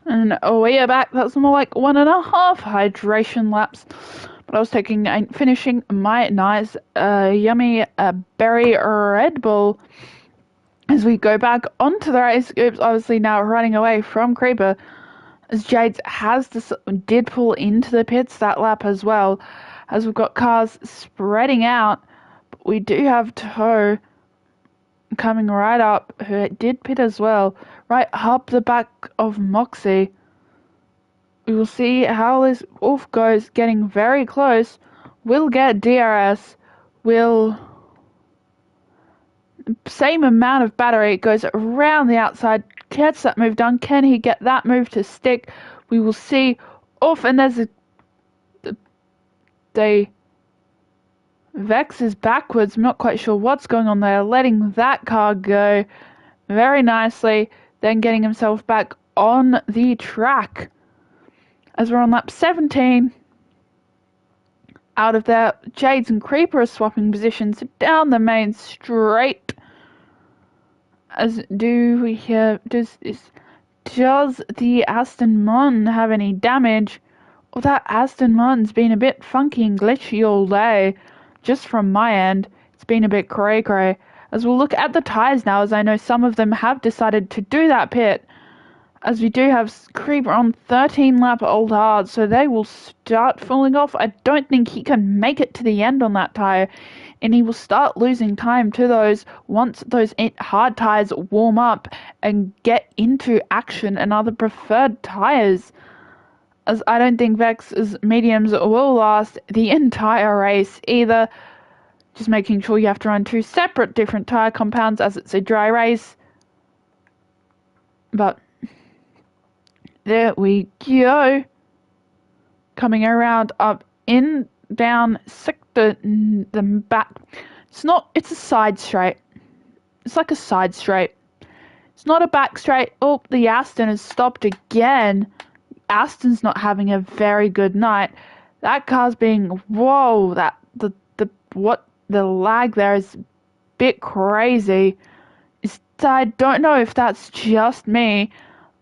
And we are back. That's more like 1.5 hydration laps. But I was finishing my nice, yummy berry Red Bull as we go back onto the race. Oops, obviously now running away from Creeper, as Jades did pull into the pits that lap as well, as we've got cars spreading out. But we do have Toe coming right up, who did pit as well, right up the back of Moxie. We will see how this wolf goes, getting very close. Will get DRS. Will same amount of battery. It goes around the outside, gets that move done. Can he get that move to stick? We will see. Off, and there's the Vex is backwards. I'm not quite sure what's going on there. Letting that car go very nicely, then getting himself back on the track. As we're on lap 17, out of there, Jades and Creeper are swapping positions down the main straight. As do we hear, does the Aston Martin have any damage? Well, that Aston Martin's been a bit funky and glitchy all day. Just from my end, it's been a bit cray-cray. As we'll look at the tyres now, as I know some of them have decided to do that pit. As we do have Creeper on 13 lap old hard, so they will start falling off. I don't think he can make it to the end on that tyre, and he will start losing time to those once those hard tyres warm up and get into action and other preferred tyres. As I don't think Vex's mediums will last the entire race either. Just making sure you have to run two separate different tyre compounds as it's a dry race. But there we go. Coming around up in down sector the back. It's a side straight. It's like a side straight. It's not a back straight. Oh, the Aston has stopped again. Aston's not having a very good night. That car's being the lag there is a bit crazy. I don't know if that's just me.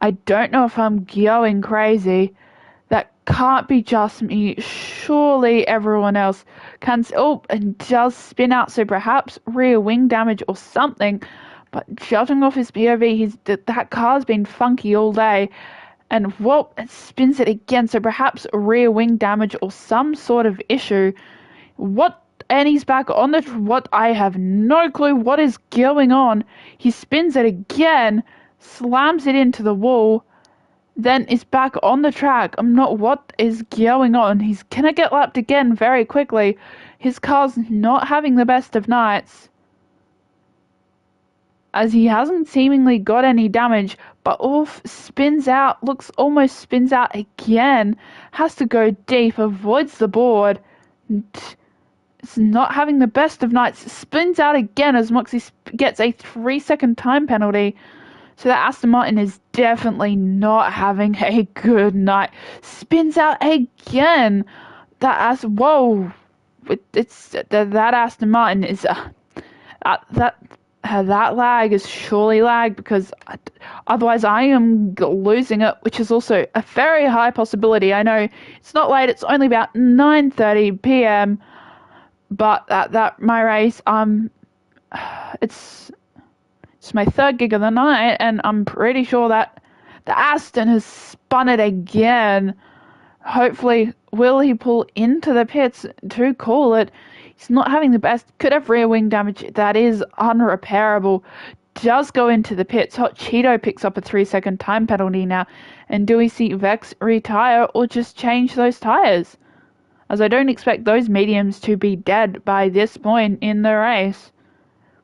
I don't know if I'm going crazy. That can't be just me. Surely everyone else can. And does spin out, so perhaps rear wing damage or something. But judging off his POV, that car's been funky all day. And it spins it again, so perhaps rear wing damage or some sort of issue. And he's back on I have no clue what is going on. He spins it again, slams it into the wall, then is back on the track. What is going on? He's gonna get lapped again very quickly. His car's not having the best of nights, as he hasn't seemingly got any damage, but almost spins out again, has to go deep, avoids the board, it's not having the best of nights, spins out again as Moxie gets a 3-second time penalty, so that Aston Martin is definitely not having a good night. Spins out again, that Aston Martin is, that lag is surely lag, because otherwise I am losing it, which is also a very high possibility. I know it's not late, it's only about 9:30 p.m, but that my race, it's my third gig of the night, and I'm pretty sure that the Aston has spun it again. Hopefully, will he pull into the pits to call it? He's not having the best. Could have rear wing damage. That is unrepairable. Does go into the pits. Hot Cheeto picks up a 3-second time penalty now. And do we see Vex retire or just change those tyres? As I don't expect those mediums to be dead by this point in the race.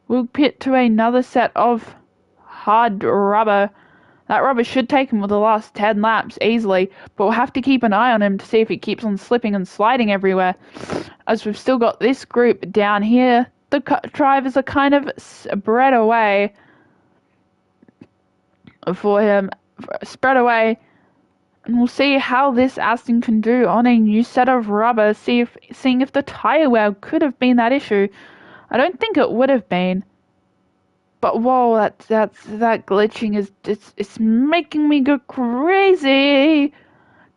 We'll pit to another set of hard rubber. That rubber should take him for the last 10 laps easily, but we'll have to keep an eye on him to see if he keeps on slipping and sliding everywhere. As we've still got this group down here, the drivers are kind of spread away for him. Spread away. And we'll see how this Aston can do on a new set of rubber, seeing if the tyre wear could have been that issue. I don't think it would have been. But whoa, that glitching is it's making me go crazy.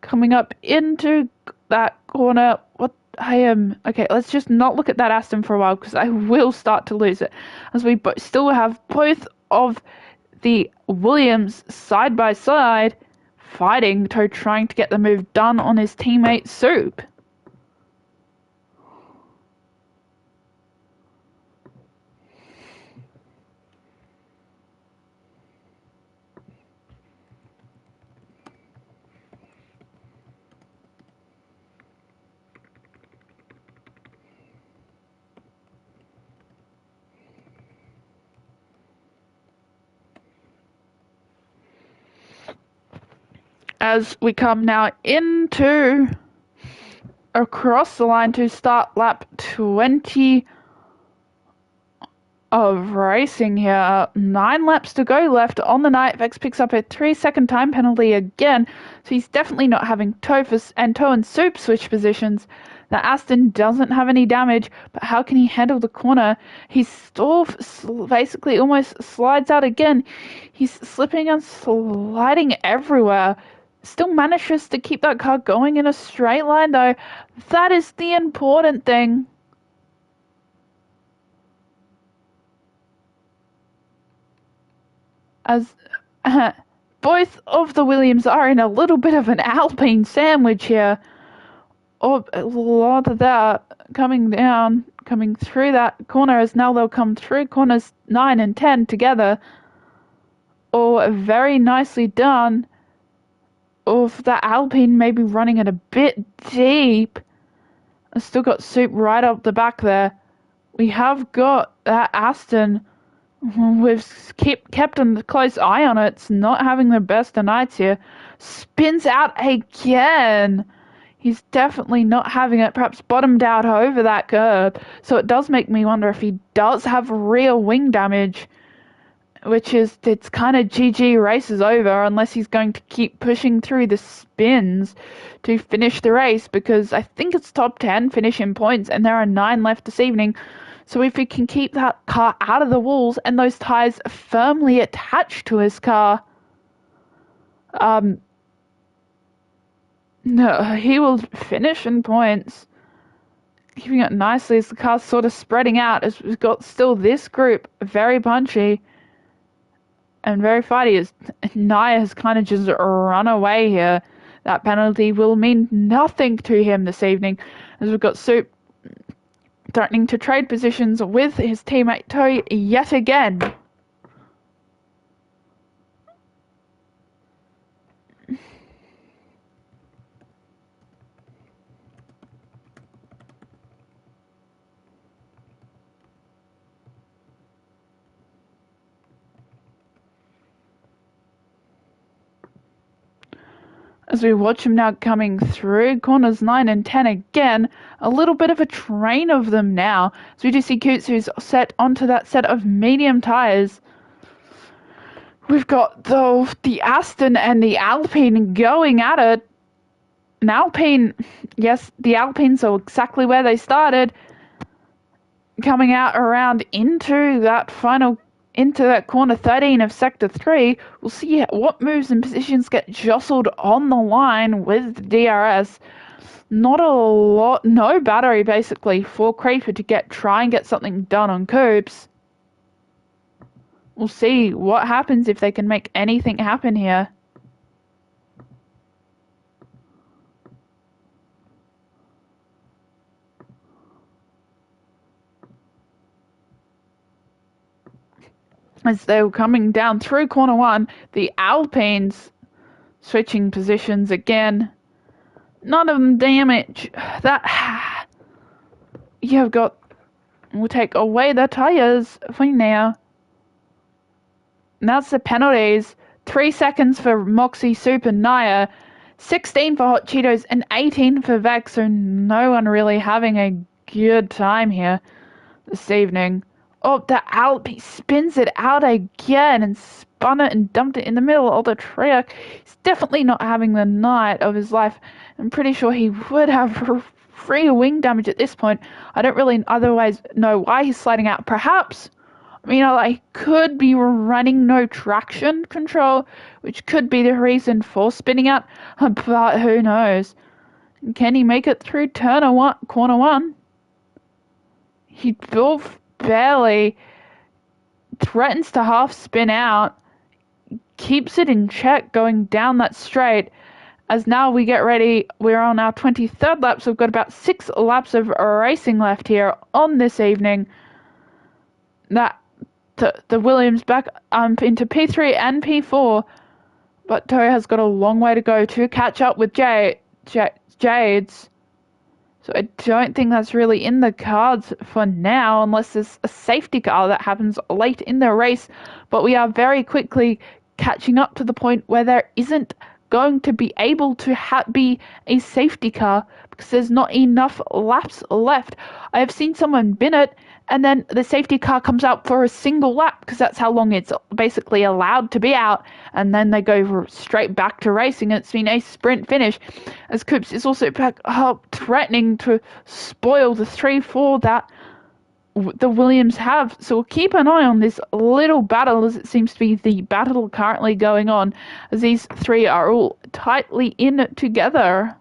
Coming up into that corner. What I am okay. Let's just not look at that Aston for a while because I will start to lose it, as we still have both of the Williams side by side fighting to trying to get the move done on his teammate Soup. As we come now into across the line to start lap 20 of racing here. 9 laps to go left on the night. Vex picks up a 3-second time penalty again, so he's definitely not having Tofus and Toe and Soup switch positions. The Aston doesn't have any damage, but how can he handle the corner? He still basically almost slides out again. He's slipping and sliding everywhere. Still manages to keep that car going in a straight line, though. That is the important thing. As both of the Williams are in a little bit of an Alpine sandwich here. Or a lot of that coming through that corner, as now they'll come through corners 9 and 10 together. Or very nicely done. Of that Alpine maybe running it a bit deep. I've still got Soup right up the back there. We have got that Aston. We've kept a close eye on it. It's not having the best of nights here. Spins out again. He's definitely not having it. Perhaps bottomed out over that curb. So it does make me wonder if he does have real wing damage. Which is, it's kind of GG, race is over unless he's going to keep pushing through the spins to finish the race, because I think it's top 10 finish in points and there are 9 left this evening. So if he can keep that car out of the walls and those tyres firmly attached to his car, no, he will finish in points. Keeping it nicely as the car's sort of spreading out, as we've got still this group very punchy and very fighty, as Naya has kind of just run away here. That penalty will mean nothing to him this evening, as we've got Soup threatening to trade positions with his teammate Toe yet again. As we watch him now coming through corners 9 and 10 again, a little bit of a train of them now. So we do see Coots, who's set onto that set of medium tyres. We've got the Aston and the Alpine going at it. An Alpine, yes, the Alpines are exactly where they started. Coming out around into that corner 13 of Sector 3, we'll see what moves and positions get jostled on the line with the DRS. Not a lot, no battery basically for Creeper to try and get something done on Coops. We'll see what happens if they can make anything happen here. As they were coming down through corner 1, the Alpines switching positions again. None of them damage. That you've got. We'll take away the tyres for now. And that's the penalties. 3 seconds for Moxie, Soup and Naya. 16 for Hot Cheetos and 18 for Vex. So no one really having a good time here this evening. Oh, the Alp spins it out again and spun it and dumped it in the middle of the track. He's definitely not having the night of his life. I'm pretty sure he would have free wing damage at this point. I don't really otherwise know why he's sliding out. Perhaps I could be running no traction control, which could be the reason for spinning out, but who knows? Can he make it through corner one? He barely threatens to half spin out, keeps it in check going down that straight. As now we get ready, we're on our 23rd lap, so we've got about 6 laps of racing left here on this evening. That the Williams back into P3 and P4, but Toe has got a long way to go to catch up with Jade's. So I don't think that's really in the cards for now, unless there's a safety car that happens late in the race. But we are very quickly catching up to the point where there isn't going to be able to be a safety car because there's not enough laps left. I have seen someone bin it, and then the safety car comes out for a single lap because that's how long it's basically allowed to be out, and then they go straight back to racing. It's been a sprint finish, as Coops is also back up threatening to spoil the 3-4 that the Williams have. So we'll keep an eye on this little battle, as it seems to be the battle currently going on, as these three are all tightly in together.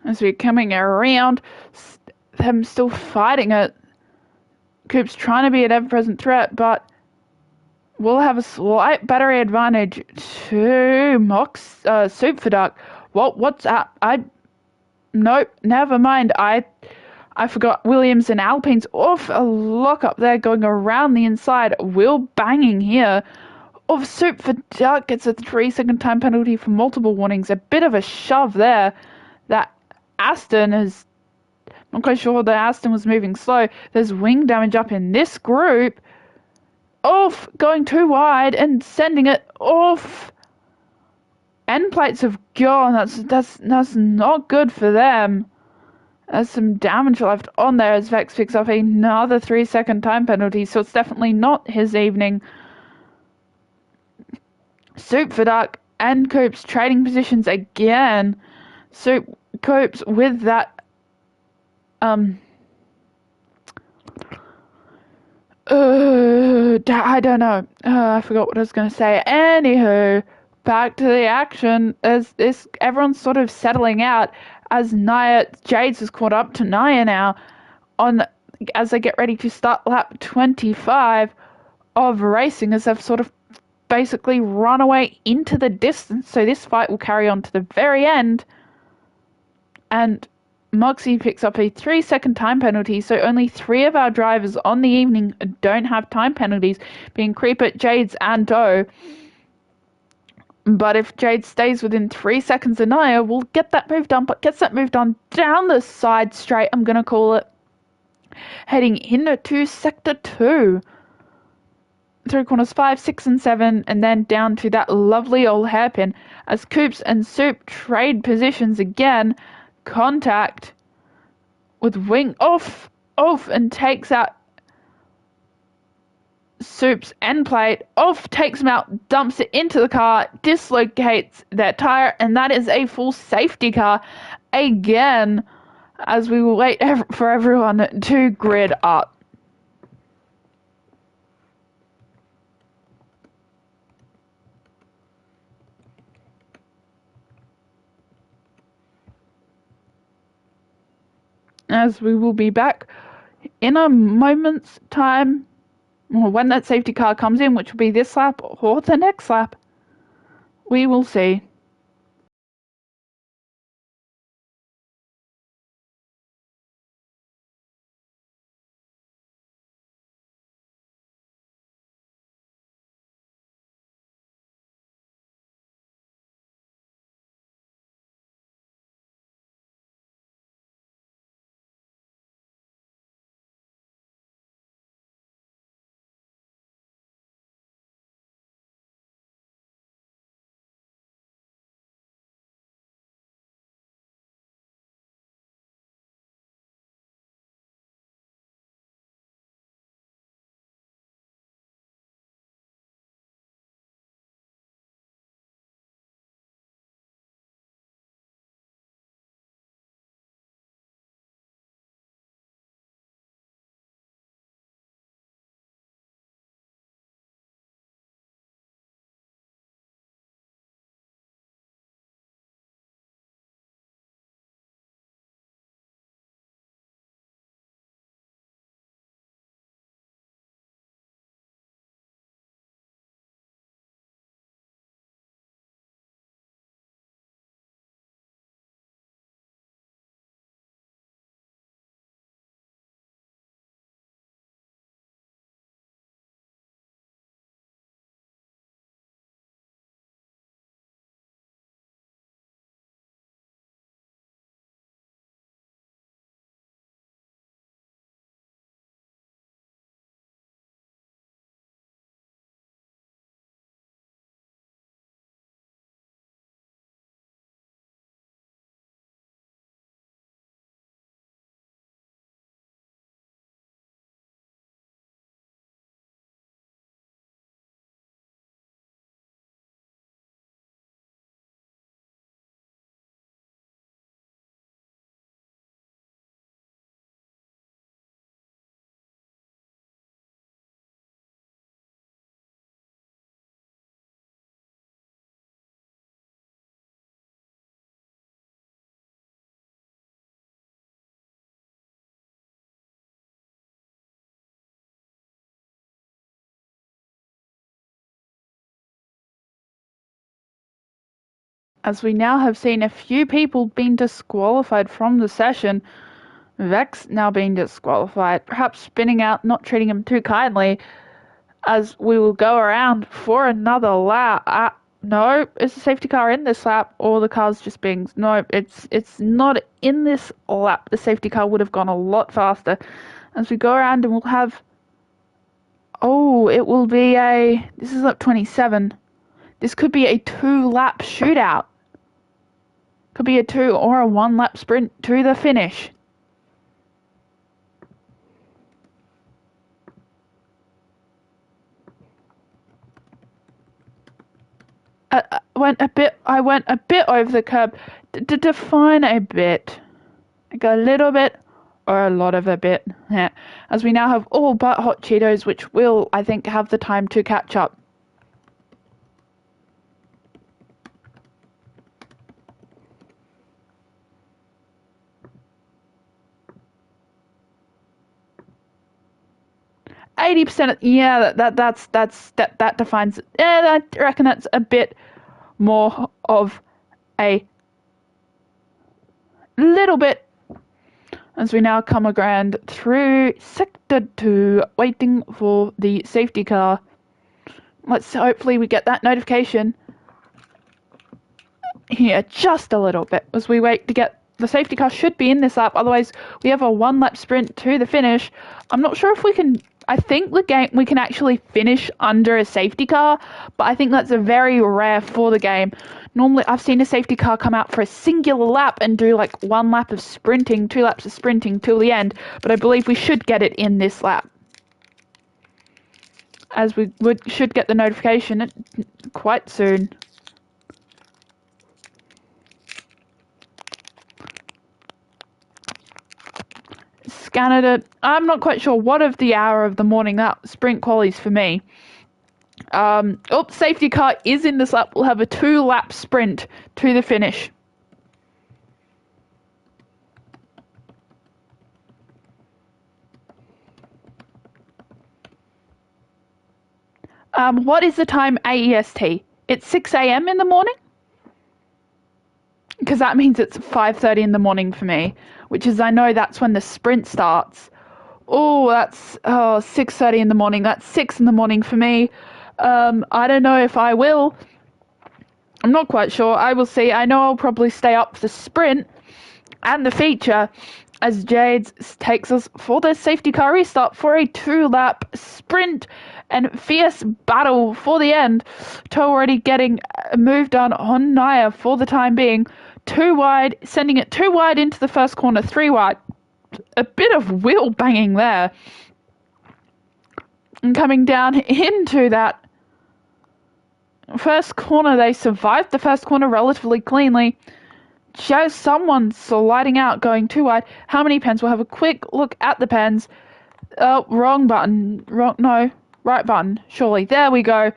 As we're coming around, them still fighting it. Coop's trying to be an ever-present threat, but we'll have a slight battery advantage to Soup for Duck. What's up? Nope, never mind. I forgot Williams and Alpine's off a lock up there going around the inside. Wheel banging here. Of Soup for Duck gets a 3-second time penalty for multiple warnings. A bit of a shove there. That Aston is not quite sure that Aston was moving slow. There's wing damage up in this group. Off, going too wide and sending it off. End plates have gone. That's not good for them. There's some damage left on there as Vex picks up another 3-second time penalty, so it's definitely not his evening. Soup for Duck and Coops trading positions again. Coops with that I don't know. I forgot what I was going to say. Anywho, back to the action. As everyone's sort of settling out, as Jades has caught up to Naya now, as they get ready to start lap 25 of racing, as they've sort of basically run away into the distance. So this fight will carry on to the very end, and Moxie picks up a 3-second time penalty, so only 3 of our drivers on the evening don't have time penalties, being Creeper, Jades, and Doe. But if Jade stays within 3 seconds of Naya, we'll get that move done, but gets that move done down the side straight, I'm going to call it, heading into Sector 2. Through corners 5, 6, and 7, and then down to that lovely old hairpin, as Coops and Soup trade positions again. Contact with wing off, and takes out Soup's end plate, takes him out, dumps it into the car, dislocates their tire, and that is a full safety car again, as we will wait for everyone to grid up. As we will be back in a moment's time, or when that safety car comes in, which will be this lap or the next lap. We will see. as we now have seen a few people being disqualified from the session. Vex now being disqualified, perhaps spinning out, not treating him too kindly, as we will go around for another lap. No, is the safety car in this lap, or the car's just being... No, it's not in this lap. The safety car would have gone a lot faster. As we go around and we'll have... Oh, it will be a... This is lap 27. This could be a 2-lap shootout. Could be a 2 or a 1-lap sprint to the finish. I went a bit over the curb. To define a bit. Like a little bit or a lot of a bit. Yeah. As we now have all but Hot Cheetos, which will, I think, have the time to catch up. %, yeah, that defines it. Yeah, I reckon that's a bit more of a little bit. As we now come around through Sector 2, waiting for the safety car. Let's hopefully we get that notification here just a little bit as we wait to get... The safety car should be in this lap, otherwise we have a 1-lap sprint to the finish. I'm not sure if we can... I think the game we can actually finish under a safety car, but I think that's a very rare for the game. Normally, I've seen a safety car come out for a singular lap and do like 1 lap of sprinting, 2 laps of sprinting till the end, but I believe we should get it in this lap. As we should get the notification quite soon. Canada, I'm not quite sure what of the hour of the morning that sprint qualies for me. Safety car is in this lap. We'll have a 2-lap sprint to the finish. What is the time AEST? It's 6 a.m. in the morning? Because that means it's 5:30 in the morning for me, which is, I know that's when the sprint starts. Oh, that's 6:30 in the morning. That's 6 in the morning for me. I don't know if I will. I'm not quite sure. I will see. I know I'll probably stay up for the sprint and the feature as Jades takes us for the safety car restart for a 2-lap sprint and fierce battle for the end. Toe already getting moved on Naya for the time being. 2 wide, sending it 2 wide into the first corner, 3 wide. A bit of wheel banging there. And coming down into that first corner, they survived the first corner relatively cleanly. Just someone sliding out, going 2 wide. How many pens? We'll have a quick look at the pens. Wrong button. Right button. Surely. There we go.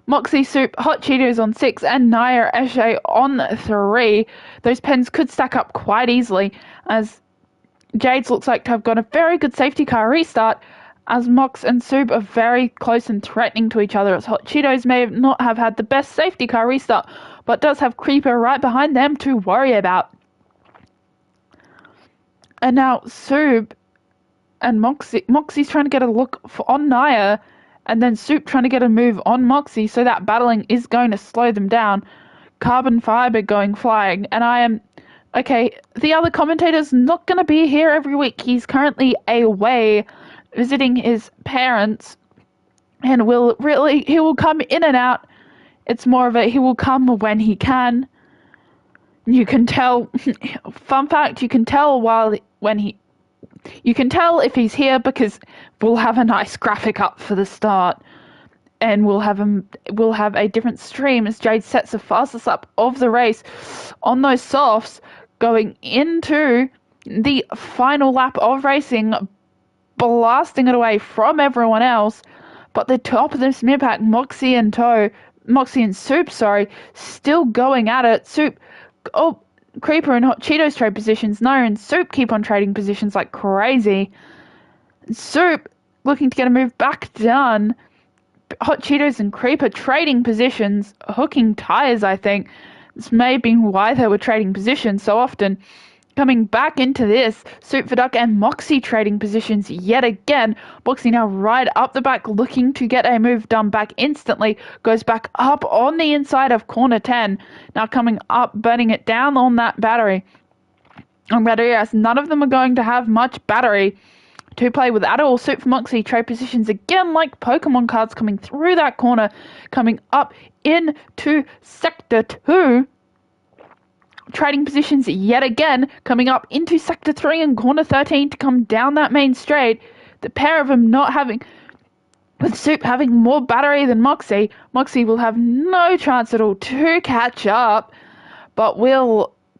Moxie Soup, Hot Cheetos on 6, and Naya Eshe on 3. Those pens could stack up quite easily, as Jades looks like to have got a very good safety car restart, as Mox and Soup are very close and threatening to each other, as Hot Cheetos may not have had the best safety car restart, but does have Creeper right behind them to worry about. And now Soup and Moxie's trying to get a look on Naya, and then Soup trying to get a move on Moxie, so that battling is going to slow them down. Carbon Fiber going flying, and I am... Okay, the other commentator's not going to be here every week. He's currently away visiting his parents, and he will come in and out. It's more of a he will come when he can. You can tell, fun fact, you can tell you can tell if he's here because we'll have a nice graphic up for the start, and we'll have a different stream as Jade sets the fastest lap of the race on those softs, going into the final lap of racing, blasting it away from everyone else. But the top of this mid-pack, Moxie and Soup, still going at it. Soup, Creeper and Hot Cheetos trade positions. Naya and Soup keep on trading positions like crazy. Soup looking to get a move back down. Hot Cheetos and Creeper trading positions, hooking tires, I think. This may be why they were trading positions so often. Coming back into this, Soup for Duck and Moxie trading positions yet again. Moxie now right up the back, looking to get a move done back instantly. Goes back up on the inside of corner 10. Now coming up, burning it down on that battery. Yes, none of them are going to have much battery to play with at all. Soup for Moxie trade positions again like Pokemon cards, coming through that corner, coming up into Sector 2. Trading positions yet again, coming up into Sector 3 and Corner 13 to come down that main straight. The pair of them not having, with Soup having more battery than Moxie, Moxie will have no chance at all to catch up. But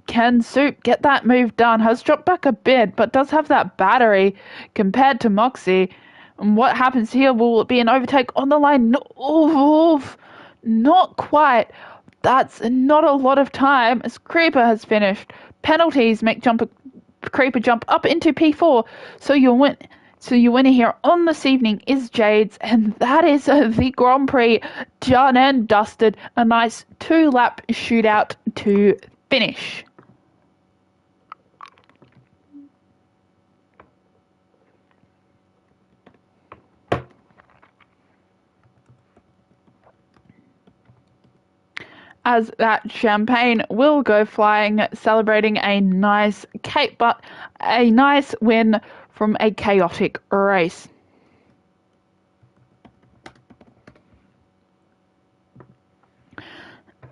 can Soup get that move done? Has dropped back a bit, but does have that battery compared to Moxie. And what happens here? Will it be an overtake on the line? No, not quite. That's not a lot of time, as Creeper has finished. Penalties make Creeper jump up into P4. So your winner here on this evening is Jades, and that is the Grand Prix done and dusted. A nice 2-lap shootout to finish. As that champagne will go flying, celebrating a nice a nice win from a chaotic race.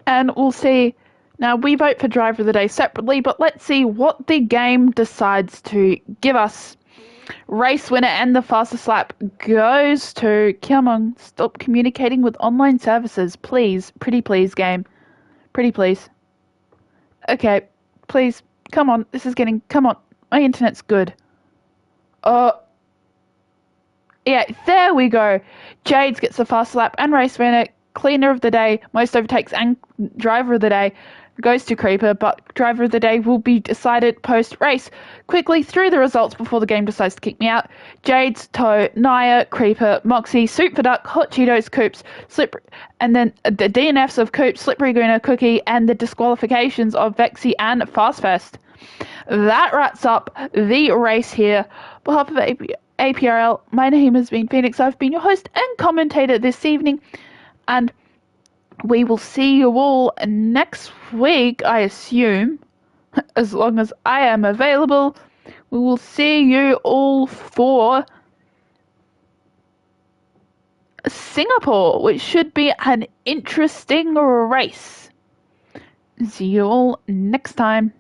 And we'll see. Now, we vote for Driver of the Day separately, but let's see what the game decides to give us. Race winner and the fastest lap goes to... Come on, stop communicating with online services, please. Pretty please, game. Pretty please. Okay, please. Come on, come on. My internet's good. Yeah, there we go. Jades gets the fast lap and race winner. Cleaner of the day, most overtakes and driver of the day goes to Creeper, but driver of the day will be decided post-race. Quickly through the results before the game decides to kick me out. Jades, Toe, Naya, Creeper, Moxie, Soup for Duck, Hot Cheetos, Coops, Slippery, and then the DNFs of Coops, Slippery Gooner, Cookie, and the disqualifications of Vexy and Fastfest. That wraps up the race here. On behalf of APRL, my name has been Phoenix. I've been your host and commentator this evening, and we will see you all next week, I assume, as long as I am available. We will see you all for Singapore, which should be an interesting race. See you all next time.